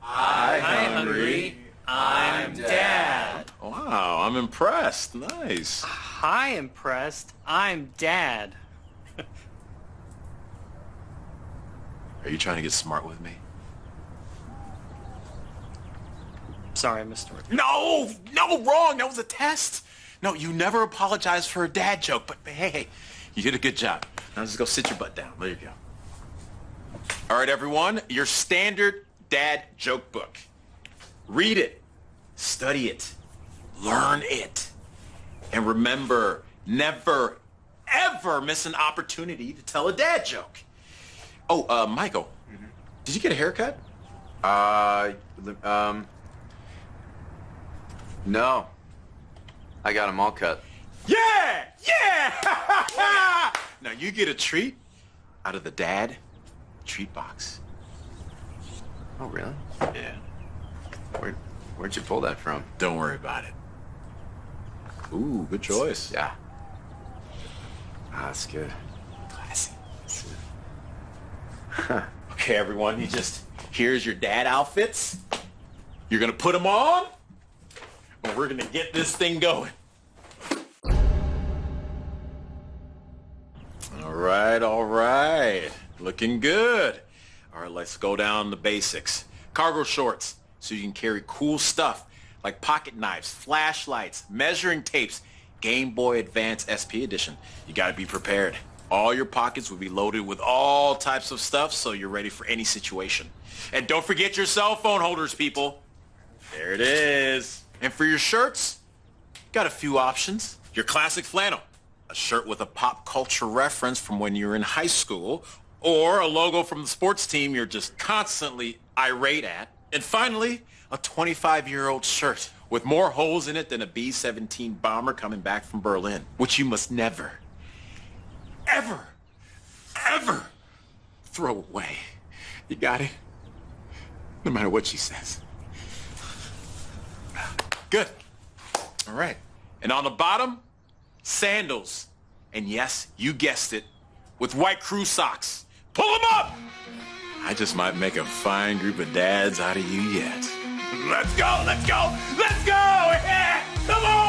Hi, hungry. I'm dad. Wow, I'm impressed. Nice. Hi, impressed. I'm dad. Are you trying to get smart with me? Sorry, Mr. No, wrong. That was a test. No, you never apologize for a dad joke, but hey, you did a good job. Now just go sit your butt down. There you go. All right, everyone, your standard dad joke book. Read it, study it, learn it, and remember, never, ever miss an opportunity to tell a dad joke. Oh, Michael, did you get a haircut? No. I got them all cut. Yeah! Now you get a treat out of the dad treat box. Oh, really? Yeah. Where'd you pull that from? Don't worry about it. Ooh, good choice. Yeah. Ah, that's good. Classy. Okay, everyone, here's your dad outfits. You're gonna put them on, and we're gonna get this thing going. All right. Looking good. All right, let's go down the basics. Cargo shorts, so you can carry cool stuff like pocket knives, flashlights, measuring tapes, Game Boy Advance SP Edition. You gotta be prepared. All your pockets will be loaded with all types of stuff, so you're ready for any situation. And don't forget your cell phone holders, people. There it is. And for your shirts, got a few options. Your classic flannel, a shirt with a pop culture reference from when you were in high school, or a logo from the sports team you're just constantly irate at. And finally, a 25-year-old shirt with more holes in it than a B-17 bomber coming back from Berlin, which you must never, ever, ever throw away. You got it? No matter what she says. Good. All right. And on the bottom, sandals. And yes, you guessed it, with white crew socks. Pull them up! I just might make a fine group of dads out of you yet. Let's go, let's go, let's go! Yeah! Come on!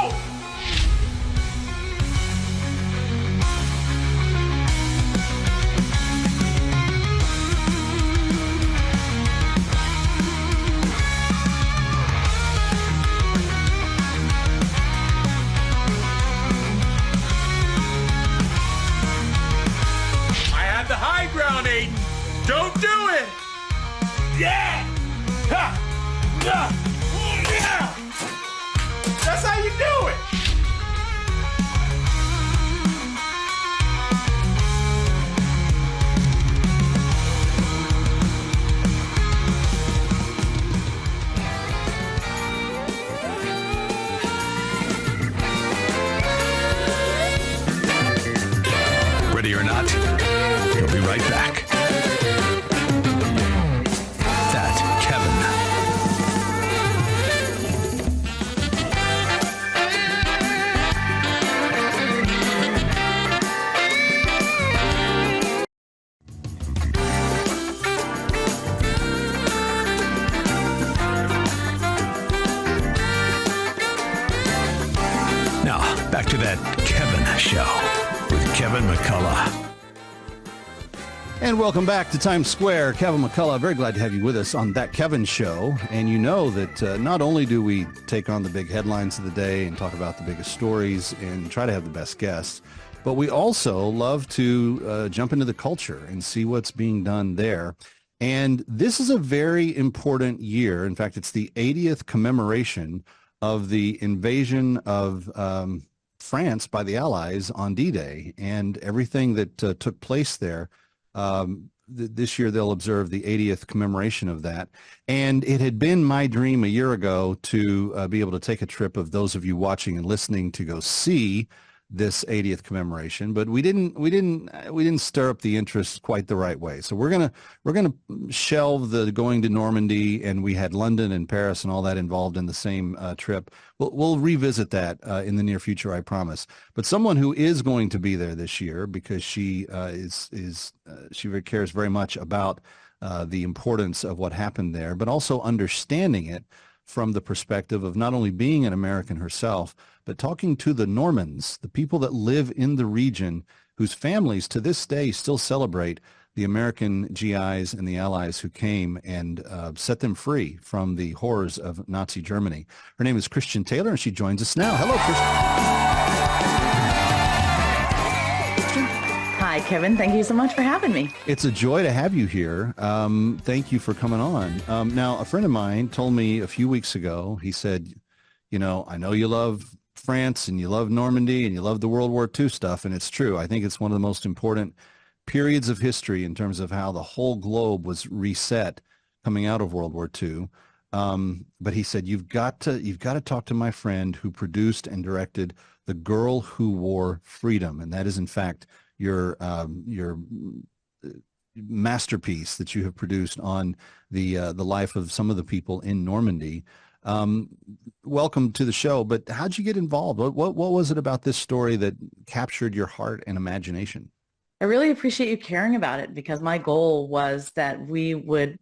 The high ground, Aiden. Don't do it. Yeah. Ha. Yeah. That's how you do it. Ready or not, we'll be right back. That Kevin. Now, back to that Kevin show with Kevin McCullough. And welcome back to Times Square. Kevin McCullough, very glad to have you with us on That Kevin Show. And you know that not only do we take on the big headlines of the day and talk about the biggest stories and try to have the best guests, but we also love to jump into the culture and see what's being done there. And this is a very important year. In fact, it's the 80th commemoration of the invasion of France by the Allies on D-Day and everything that took place there. This year they'll observe the 80th commemoration of that. And it had been my dream a year ago to be able to take a trip of those of you watching and listening to go see this 80th commemoration, but we didn't stir up the interest quite the right way. So we're gonna shelve the going to Normandy, and we had London and Paris and all that involved in the same trip. We'll revisit that in the near future, I promise. But someone who is going to be there this year because she she cares very much about the importance of what happened there, but also understanding it from the perspective of not only being an American herself, but talking to the Normans, the people that live in the region whose families to this day still celebrate the American GIs and the Allies who came and set them free from the horrors of Nazi Germany. Her name is Christian Taylor, and she joins us now. Hello, Christian. Hi, Kevin. Thank you so much for having me. It's a joy to have you here. Thank you for coming on. Now, a friend of mine told me a few weeks ago, he said, you know you love France and you love Normandy and you love the World War II stuff, and it's true. I think it's one of the most important periods of history in terms of how the whole globe was reset coming out of World War II. But he said, you've got to talk to my friend who produced and directed The Girl Who Wore Freedom, and that is in fact your masterpiece that you have produced on the life of some of the people in Normandy. Welcome to the show, but how'd you get involved? What was it about this story that captured your heart and imagination? I really appreciate you caring about it, because my goal was that we would,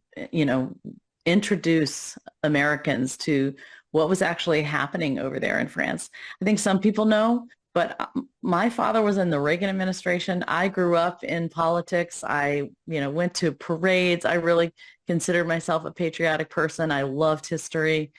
introduce Americans to what was actually happening over there in France. I think some people know, but my father was in the Reagan administration. I grew up in politics. I, went to parades. I really considered myself a patriotic person. I loved history.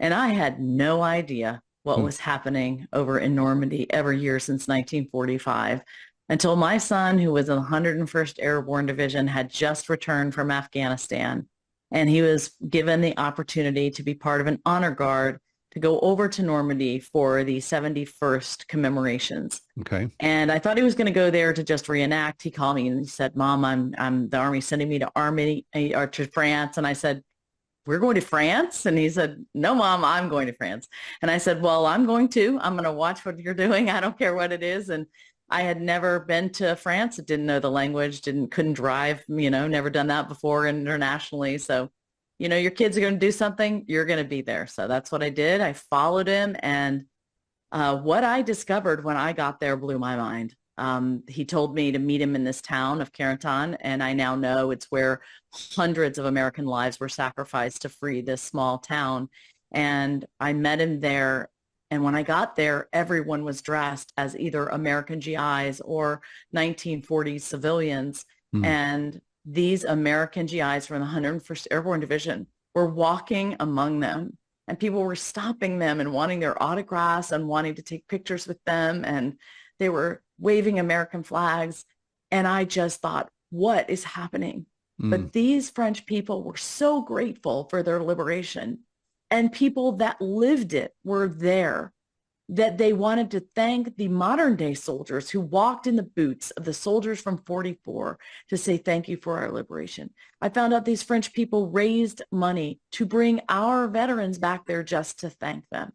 And I had no idea what was happening over in Normandy every year since 1945. until my son, who was in the 101st Airborne Division, had just returned from Afghanistan. And he was given the opportunity to be part of an honor guard to go over to Normandy for the 71st commemorations. Okay. And I thought he was going to go there to just reenact. He called me and he said, Mom, I'm the Army sending me to France. And I said, we're going to France? And he said, no, Mom, I'm going to France. And I said, well, I'm going to. I'm going to watch what you're doing. I don't care what it is. And I had never been to France. Didn't know the language, couldn't drive, never done that before internationally. So, your kids are going to do something, you're going to be there. So that's what I did. I followed him. And what I discovered when I got there blew my mind. He told me to meet him in this town of Carentan, and I now know it's where hundreds of American lives were sacrificed to free this small town. And I met him there. And when I got there, everyone was dressed as either American GIs or 1940s civilians. And these American GIs from the 101st Airborne Division were walking among them. And people were stopping them and wanting their autographs and wanting to take pictures with them. And they were waving American flags. And I just thought, what is happening? But these French people were so grateful for their liberation. And people that lived it were there, that they wanted to thank the modern day soldiers who walked in the boots of the soldiers from 44 to say thank you for our liberation. I found out these French people raised money to bring our veterans back there just to thank them.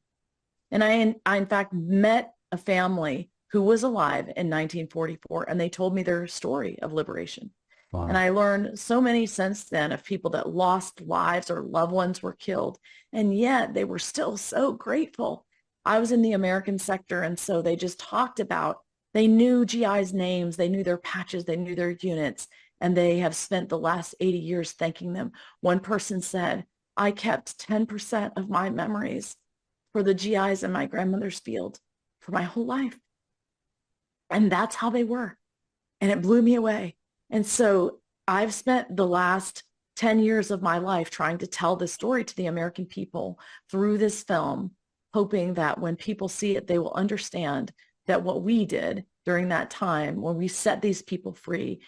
And I in fact met a family who was alive in 1944, and they told me their story of liberation. Wow. And I learned so many since then of people that lost lives or loved ones were killed, and yet they were still so grateful. I was in the American sector, and so they just talked about, they knew GI's names, they knew their patches, they knew their units, and they have spent the last 80 years thanking them. One person said, I kept 10% of my memories for the GIs in my grandmother's field for my whole life. And that's how they were. And it blew me away. And so I've spent the last 10 years of my life trying to tell this story to the American people through this film, hoping that when people see it, they will understand that what we did during that time when we set these people free,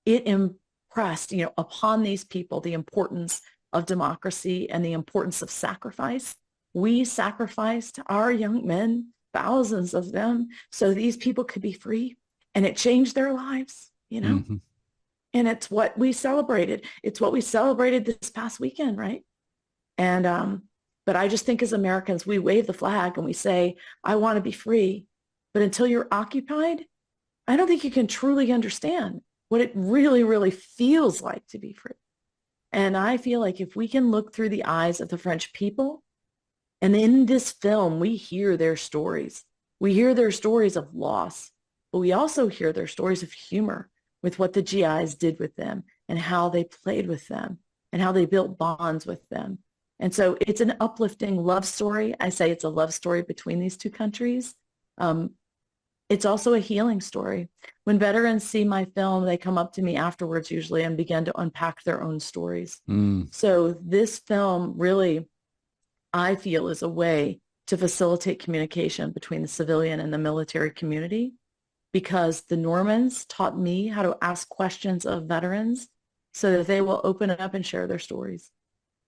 it impressed, upon these people the importance of democracy and the importance of sacrifice. We sacrificed our young men, thousands of them, so these people could be free, and it changed their lives, And it's what we celebrated. It's what we celebrated this past weekend, right? And but I just think as Americans, we wave the flag and we say, I want to be free. But until you're occupied, I don't think you can truly understand what it really, really feels like to be free. And I feel like if we can look through the eyes of the French people, and in this film, we hear their stories. We hear their stories of loss, but we also hear their stories of humor with what the GIs did with them and how they played with them and how they built bonds with them. And so it's an uplifting love story. I say it's a love story between these two countries. It's also a healing story. When veterans see my film, they come up to me afterwards usually and begin to unpack their own stories. So this film really, I feel, is a way to facilitate communication between the civilian and the military community, because the Normans taught me how to ask questions of veterans so that they will open up and share their stories.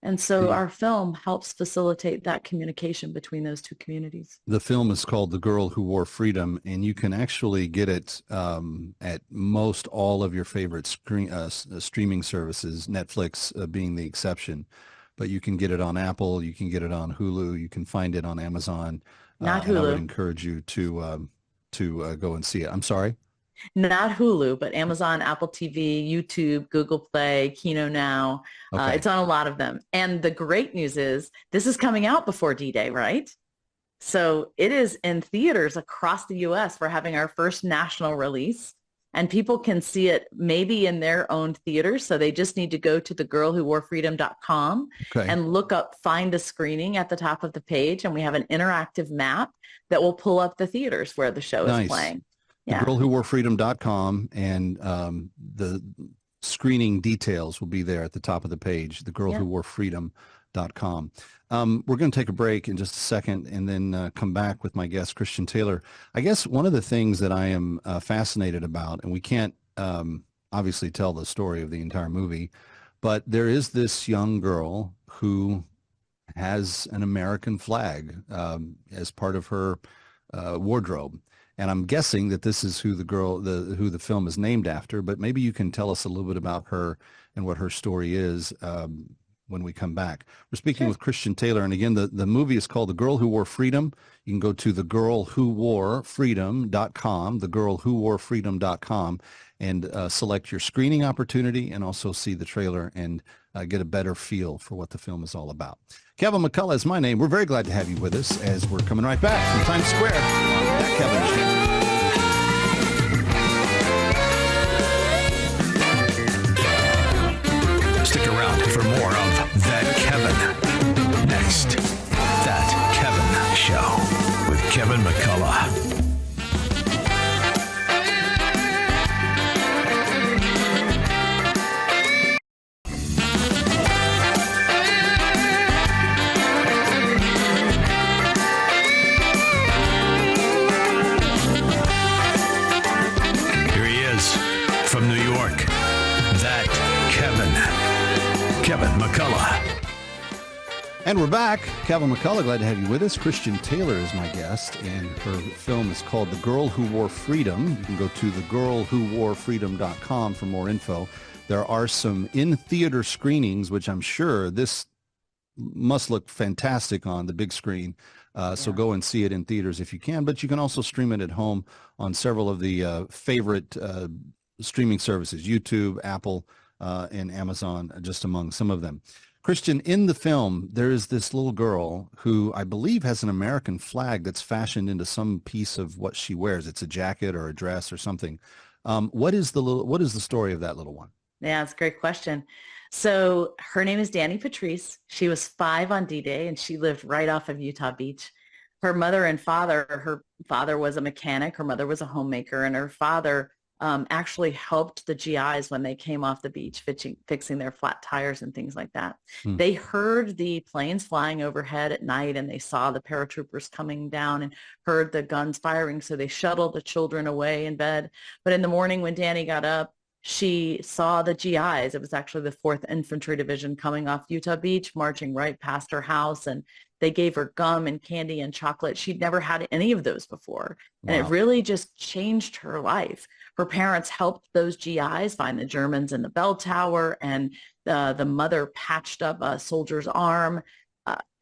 And so our film helps facilitate that communication between those two communities. The film is called The Girl Who Wore Freedom, and you can actually get it at most all of your favorite streaming services, Netflix being the exception. But you can get it on Apple, you can get it on Hulu, you can find it on Amazon. Not Hulu. And I would encourage you to go and see it. I'm sorry? Not Hulu, but Amazon, Apple TV, YouTube, Google Play, Kino Now. Okay. It's on a lot of them. And the great news is this is coming out before D-Day, right? So it is in theaters across the U.S. We're having our first national release, and people can see it maybe in their own theaters. So they just need to go to thegirlwhoworefreedom.com and look up, find a screening at the top of the page. And we have an interactive map that will pull up the theaters where the show is playing. Thegirlwhoworefreedom.com, and screening details will be there at the top of the page, thegirlwhoworefreedom.com. We're going to take a break in just a second and then come back with my guest, Christian Taylor. I guess one of the things that I am fascinated about, and we can't obviously tell the story of the entire movie, but there is this young girl who has an American flag as part of her wardrobe. And I'm guessing that this is who the film is named after, but maybe you can tell us a little bit about her and what her story is when we come back. We're speaking with Christian Taylor. And again, the movie is called The Girl Who Wore Freedom. You can go to thegirlwhoworefreedom.com, thegirlwhoworefreedom.com, and select your screening opportunity and also see the trailer and get a better feel for what the film is all about. Kevin McCullough is my name. We're very glad to have you with us as we're coming right back from Times Square on That Kevin Show. Stick around for more of That Kevin. Next, That Kevin Show with Kevin McCullough. From New York, That Kevin McCullough. And we're back. Kevin McCullough, glad to have you with us. Christian Taylor is my guest, and her film is called The Girl Who Wore Freedom. You can go to thegirlwhoworefreedom.com for more info. There are some in-theater screenings, which I'm sure this must look fantastic on the big screen. So go and see it in theaters if you can, but you can also stream it at home on several of the favorite streaming services, YouTube, Apple, and Amazon, just among some of them. Christian, in the film, there is this little girl who I believe has an American flag that's fashioned into some piece of what she wears. It's a jacket or a dress or something. What is the story of that little one? Yeah, it's a great question. So her name is Dani Patrice. She was 5 on D-Day, and she lived right off of Utah Beach. Her mother and father, her father was a mechanic, her mother was a homemaker, and her father actually helped the GIs when they came off the beach, fixing their flat tires and things like that. They heard the planes flying overhead at night, and they saw the paratroopers coming down and heard the guns firing. So they shuttled the children away in bed. But in the morning when Dani got up, she saw the GIs. It was actually the 4th Infantry Division coming off Utah Beach, marching right past her house. And they gave her gum and candy and chocolate. She'd never had any of those before. And it really just changed her life. Her parents helped those GIs find the Germans in the bell tower, and the mother patched up a soldier's arm.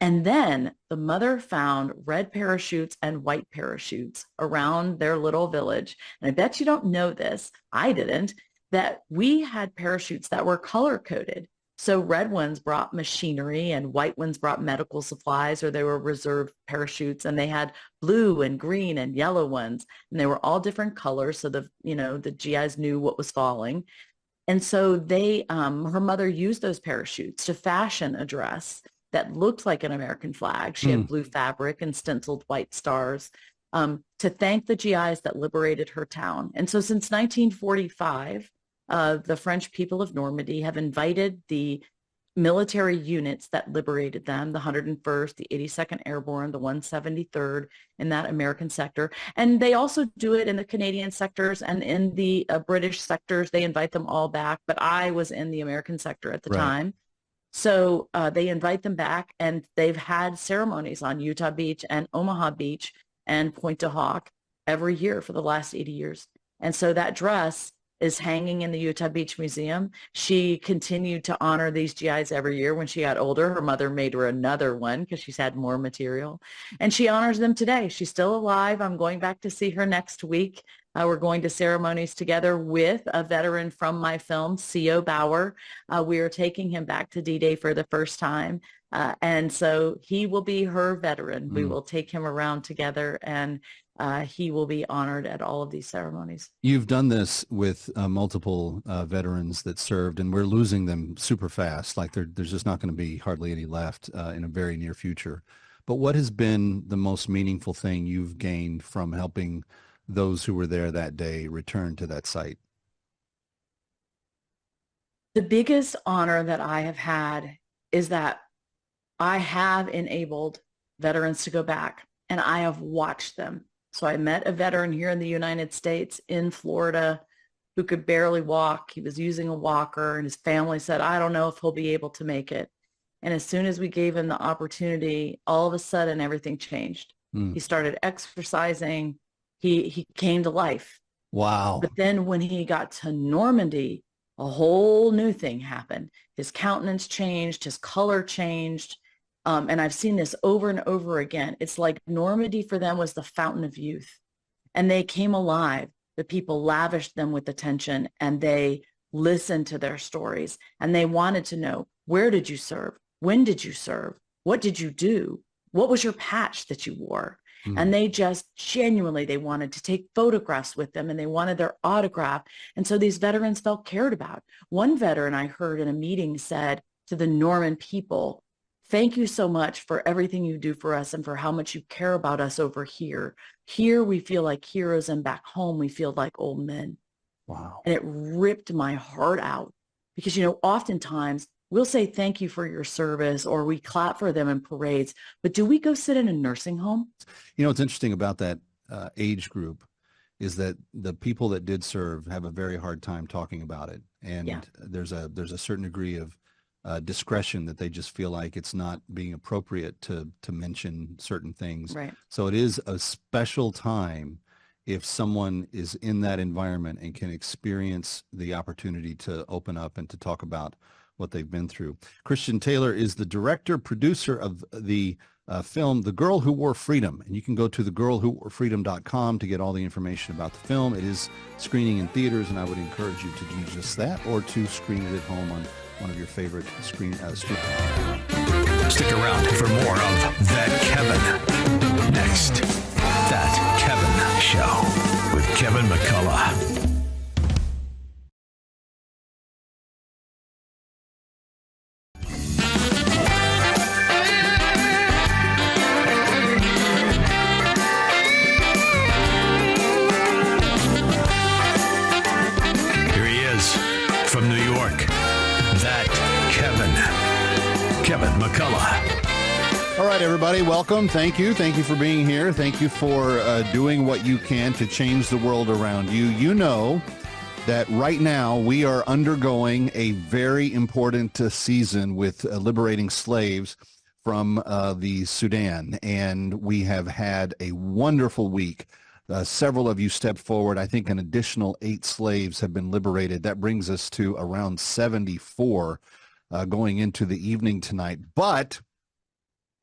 And then the mother found red parachutes and white parachutes around their little village. And I bet you don't know this, I didn't, that we had parachutes that were color-coded. So red ones brought machinery and white ones brought medical supplies, or they were reserved parachutes, and they had blue and green and yellow ones, and they were all different colors. So the GIs knew what was falling. And so her mother used those parachutes to fashion a dress that looked like an American flag. She had blue fabric and stenciled white stars to thank the GIs that liberated her town. And so since 1945, the French people of Normandy have invited the military units that liberated them, the 101st, the 82nd Airborne, the 173rd in that American sector. And they also do it in the Canadian sectors and in the British sectors. They invite them all back, but I was in the American sector at the time. So they invite them back, and they've had ceremonies on Utah Beach and Omaha Beach and Point du Hoc every year for the last 80 years. And so that dress is hanging in the Utah Beach Museum. She continued to honor these GIs every year. When she got older, her mother made her another one because she's had more material. And she honors them today. She's still alive. I'm going back to see her next week. We're going to ceremonies together with a veteran from my film, C.O. Bauer. We are taking him back to D-Day for the first time. And so he will be her veteran. We will take him around together, and he will be honored at all of these ceremonies. You've done this with multiple veterans that served, and we're losing them super fast. Like there's just not going to be hardly any left in a very near future. But what has been the most meaningful thing you've gained from helping those who were there that day return to that site? The biggest honor that I have had is that I have enabled veterans to go back, and I have watched them. So I met a veteran here in the United States in Florida who could barely walk. He was using a walker, and his family said, I don't know if he'll be able to make it. And as soon as we gave him the opportunity, all of a sudden everything changed. He started exercising. He came to life. Wow. But then when he got to Normandy, a whole new thing happened. His countenance changed, his color changed. And I've seen this over and over again. It's like Normandy for them was the fountain of youth. And they came alive. The people lavished them with attention, and they listened to their stories. And they wanted to know, where did you serve? When did you serve? What did you do? What was your patch that you wore? And they just genuinely, they wanted to take photographs with them, and they wanted their autograph. And so these veterans felt cared about. One veteran I heard in a meeting said to the Norman people, thank you so much for everything you do for us and for how much you care about us over here. Here we feel like heroes, and back home we feel like old men. Wow. And it ripped my heart out because, oftentimes we'll say thank you for your service, or we clap for them in parades, but do we go sit in a nursing home? What's interesting about that age group is that the people that did serve have a very hard time talking about it. And there's a certain degree of discretion that they just feel like it's not being appropriate to mention certain things. Right. So it is a special time if someone is in that environment and can experience the opportunity to open up and to talk about what they've been through. Christian Taylor is the director, producer of the film, The Girl Who Wore Freedom. And you can go to thegirlwhoworefreedom.com to get all the information about the film. It is screening in theaters, and I would encourage you to do just that, or to screen it at home on one of your favorite streaming. Stick around for more of That Kevin. Next, That Kevin Show with Kevin McCullough. From New York, That Kevin McCullough. All right, everybody, welcome. Thank you. Thank you for being here. Thank you for doing what you can to change the world around you. You know that right now we are undergoing a very important season with liberating slaves from the Sudan, and we have had a wonderful week. Several of you stepped forward. I think an additional 8 slaves have been liberated. That brings us to around 74 going into the evening tonight. But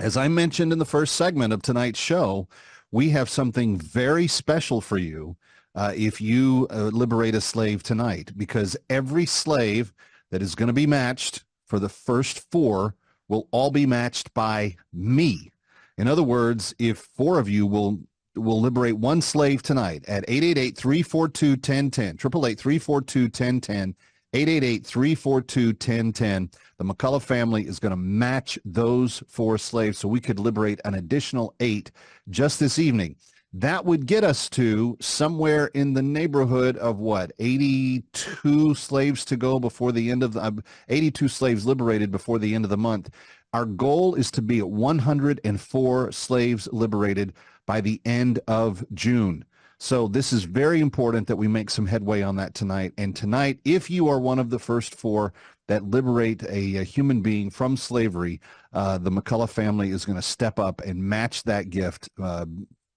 as I mentioned in the first segment of tonight's show, we have something very special for you if you liberate a slave tonight, because every slave that is going to be matched for the first 4 will all be matched by me. In other words, if 4 of you will liberate one slave tonight at 888-342-1010, 888-342-1010, 888-342-1010. The McCullough family is going to match those 4 slaves so we could liberate an additional 8 just this evening. That would get us to somewhere in the neighborhood of 82 slaves to go before the end of the 82 slaves liberated before the end of the month. Our goal is to be at 104 slaves liberated by the end of June. So this is very important that we make some headway on that tonight. And tonight, if you are one of the first 4 that liberate a human being from slavery, the McCullough family is going to step up and match that gift,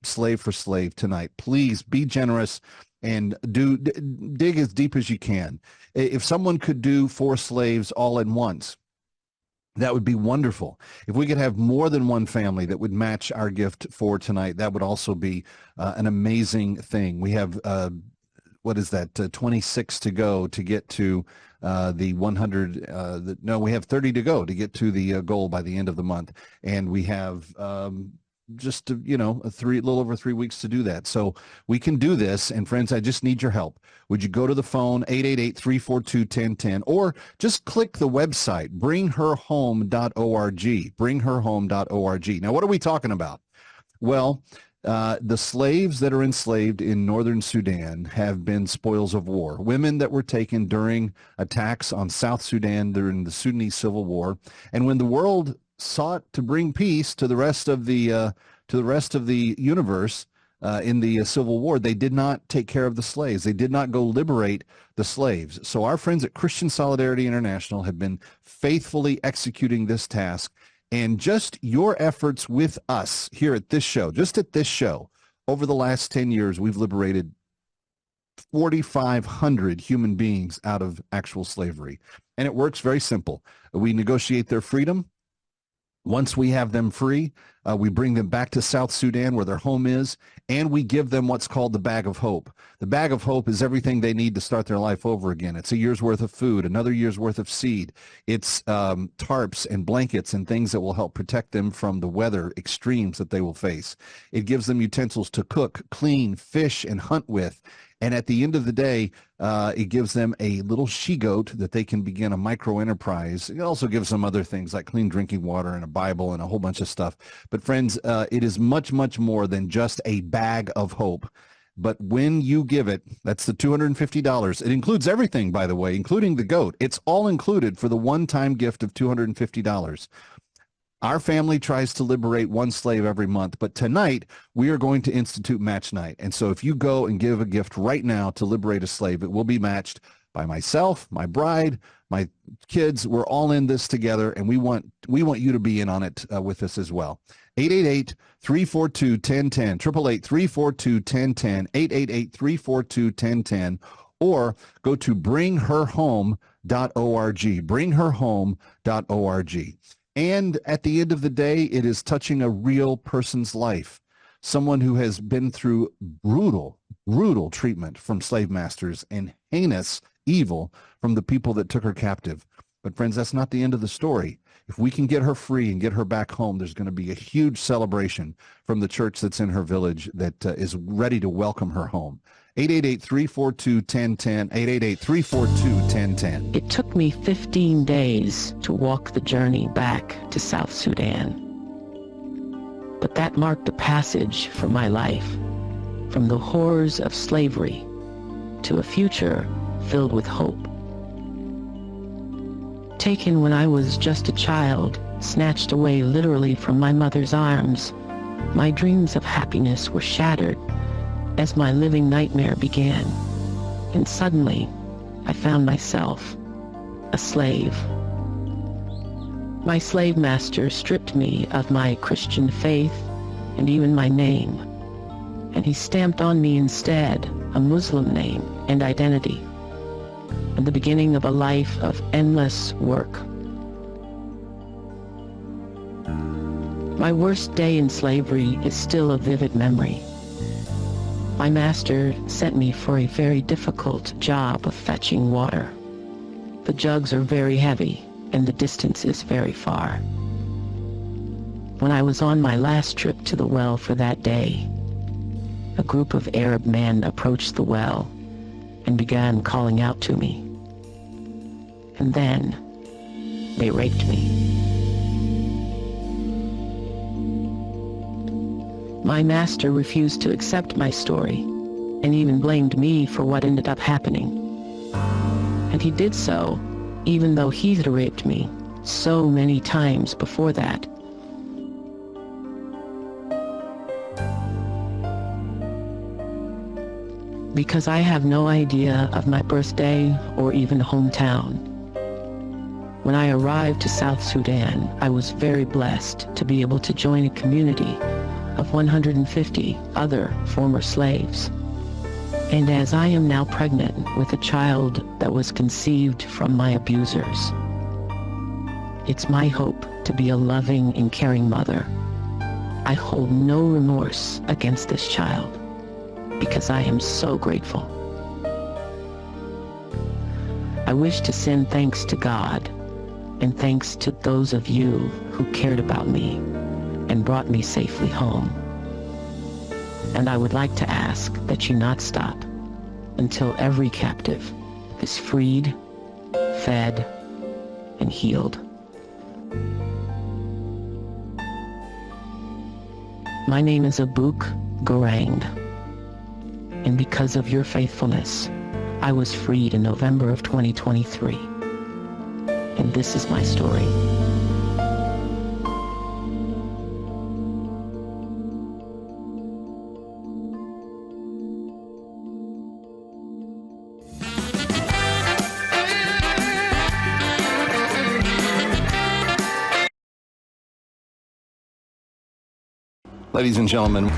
slave for slave tonight. Please be generous and dig as deep as you can. If someone could do 4 slaves all at once, that would be wonderful. If we could have more than one family that would match our gift for tonight, that would also be an amazing thing. We have, 26 to go to get to the 100. We have 30 to go to get to the goal by the end of the month. And we have just, a little over 3 weeks to do that. So we can do this. And friends, I just need your help. Would you go to the phone, 888-342-1010, or just click the website, bringherhome.org, bringherhome.org. Now, what are we talking about? Well, The slaves that are enslaved in northern Sudan have been spoils of war. Women that were taken during attacks on South Sudan during the Sudanese Civil War, and when the world sought to bring peace to the rest of the universe in the Civil War, they did not take care of the slaves. They did not go liberate the slaves. So our friends at Christian Solidarity International have been faithfully executing this task. And just your efforts with us here at this show, just at this show, over the last 10 years, we've liberated 4,500 human beings out of actual slavery. And it works very simple. We negotiate their freedom. Once we have them free, we bring them back to South Sudan where their home is, and we give them what's called the bag of hope. The bag of hope is everything they need to start their life over again. It's a year's worth of food, another year's worth of seed. It's tarps and blankets and things that will help protect them from the weather extremes that they will face. It gives them utensils to cook, clean, fish, and hunt with. And at the end of the day, it gives them a little she-goat that they can begin a micro-enterprise. It also gives them other things like clean drinking water and a Bible and a whole bunch of stuff. But friends, it is much, much more than just a bag of hope. But when you give it, that's the $250. It includes everything, by the way, including the goat. It's all included for the one-time gift of $250. Our family tries to liberate one slave every month, but tonight we are going to institute match night. And so if you go and give a gift right now to liberate a slave, it will be matched by myself, my bride, my kids. We're all in this together, and we want you to be in on it with us as well. 888-342-1010, 888-342-1010, 888-342-1010, or go to bringherhome.org, bringherhome.org. And at the end of the day, it is touching a real person's life, someone who has been through brutal treatment from slave masters and heinous evil from the people that took her captive. But friends, that's not the end of the story. If we can get her free and get her back home, there's going to be a huge celebration from the church that's in her village that is ready to welcome her home. 888-342-1010, 888-342-1010. It took me 15 days to walk the journey back to South Sudan. But that marked a passage for my life, from the horrors of slavery to a future filled with hope. Taken when I was just a child, snatched away literally from my mother's arms, my dreams of happiness were shattered as my living nightmare began. And suddenly, I found myself a slave. My slave master stripped me of my Christian faith and even my name, and he stamped on me instead a Muslim name and identity, and the beginning of a life of endless work. My worst day in slavery is still a vivid memory. My master sent me for a very difficult job of fetching water. The jugs are very heavy, and the distance is very far. When I was on my last trip to the well for that day, a group of Arab men approached the well and began calling out to me. And then they raped me. My master refused to accept my story and even blamed me for what ended up happening. And he did so even though he had raped me so many times before that. Because I have no idea of my birthday or even hometown. When I arrived to South Sudan, I was very blessed to be able to join a community of 150 other former slaves. And as I am now pregnant with a child that was conceived from my abusers, it's my hope to be a loving and caring mother. I hold no remorse against this child because I am so grateful. I wish to send thanks to God and thanks to those of you who cared about me and brought me safely home. And I would like to ask that you not stop until every captive is freed, fed, and healed. My name is Abuk Garang. And because of your faithfulness, I was freed in November of 2023. And this is my story. Ladies and gentlemen,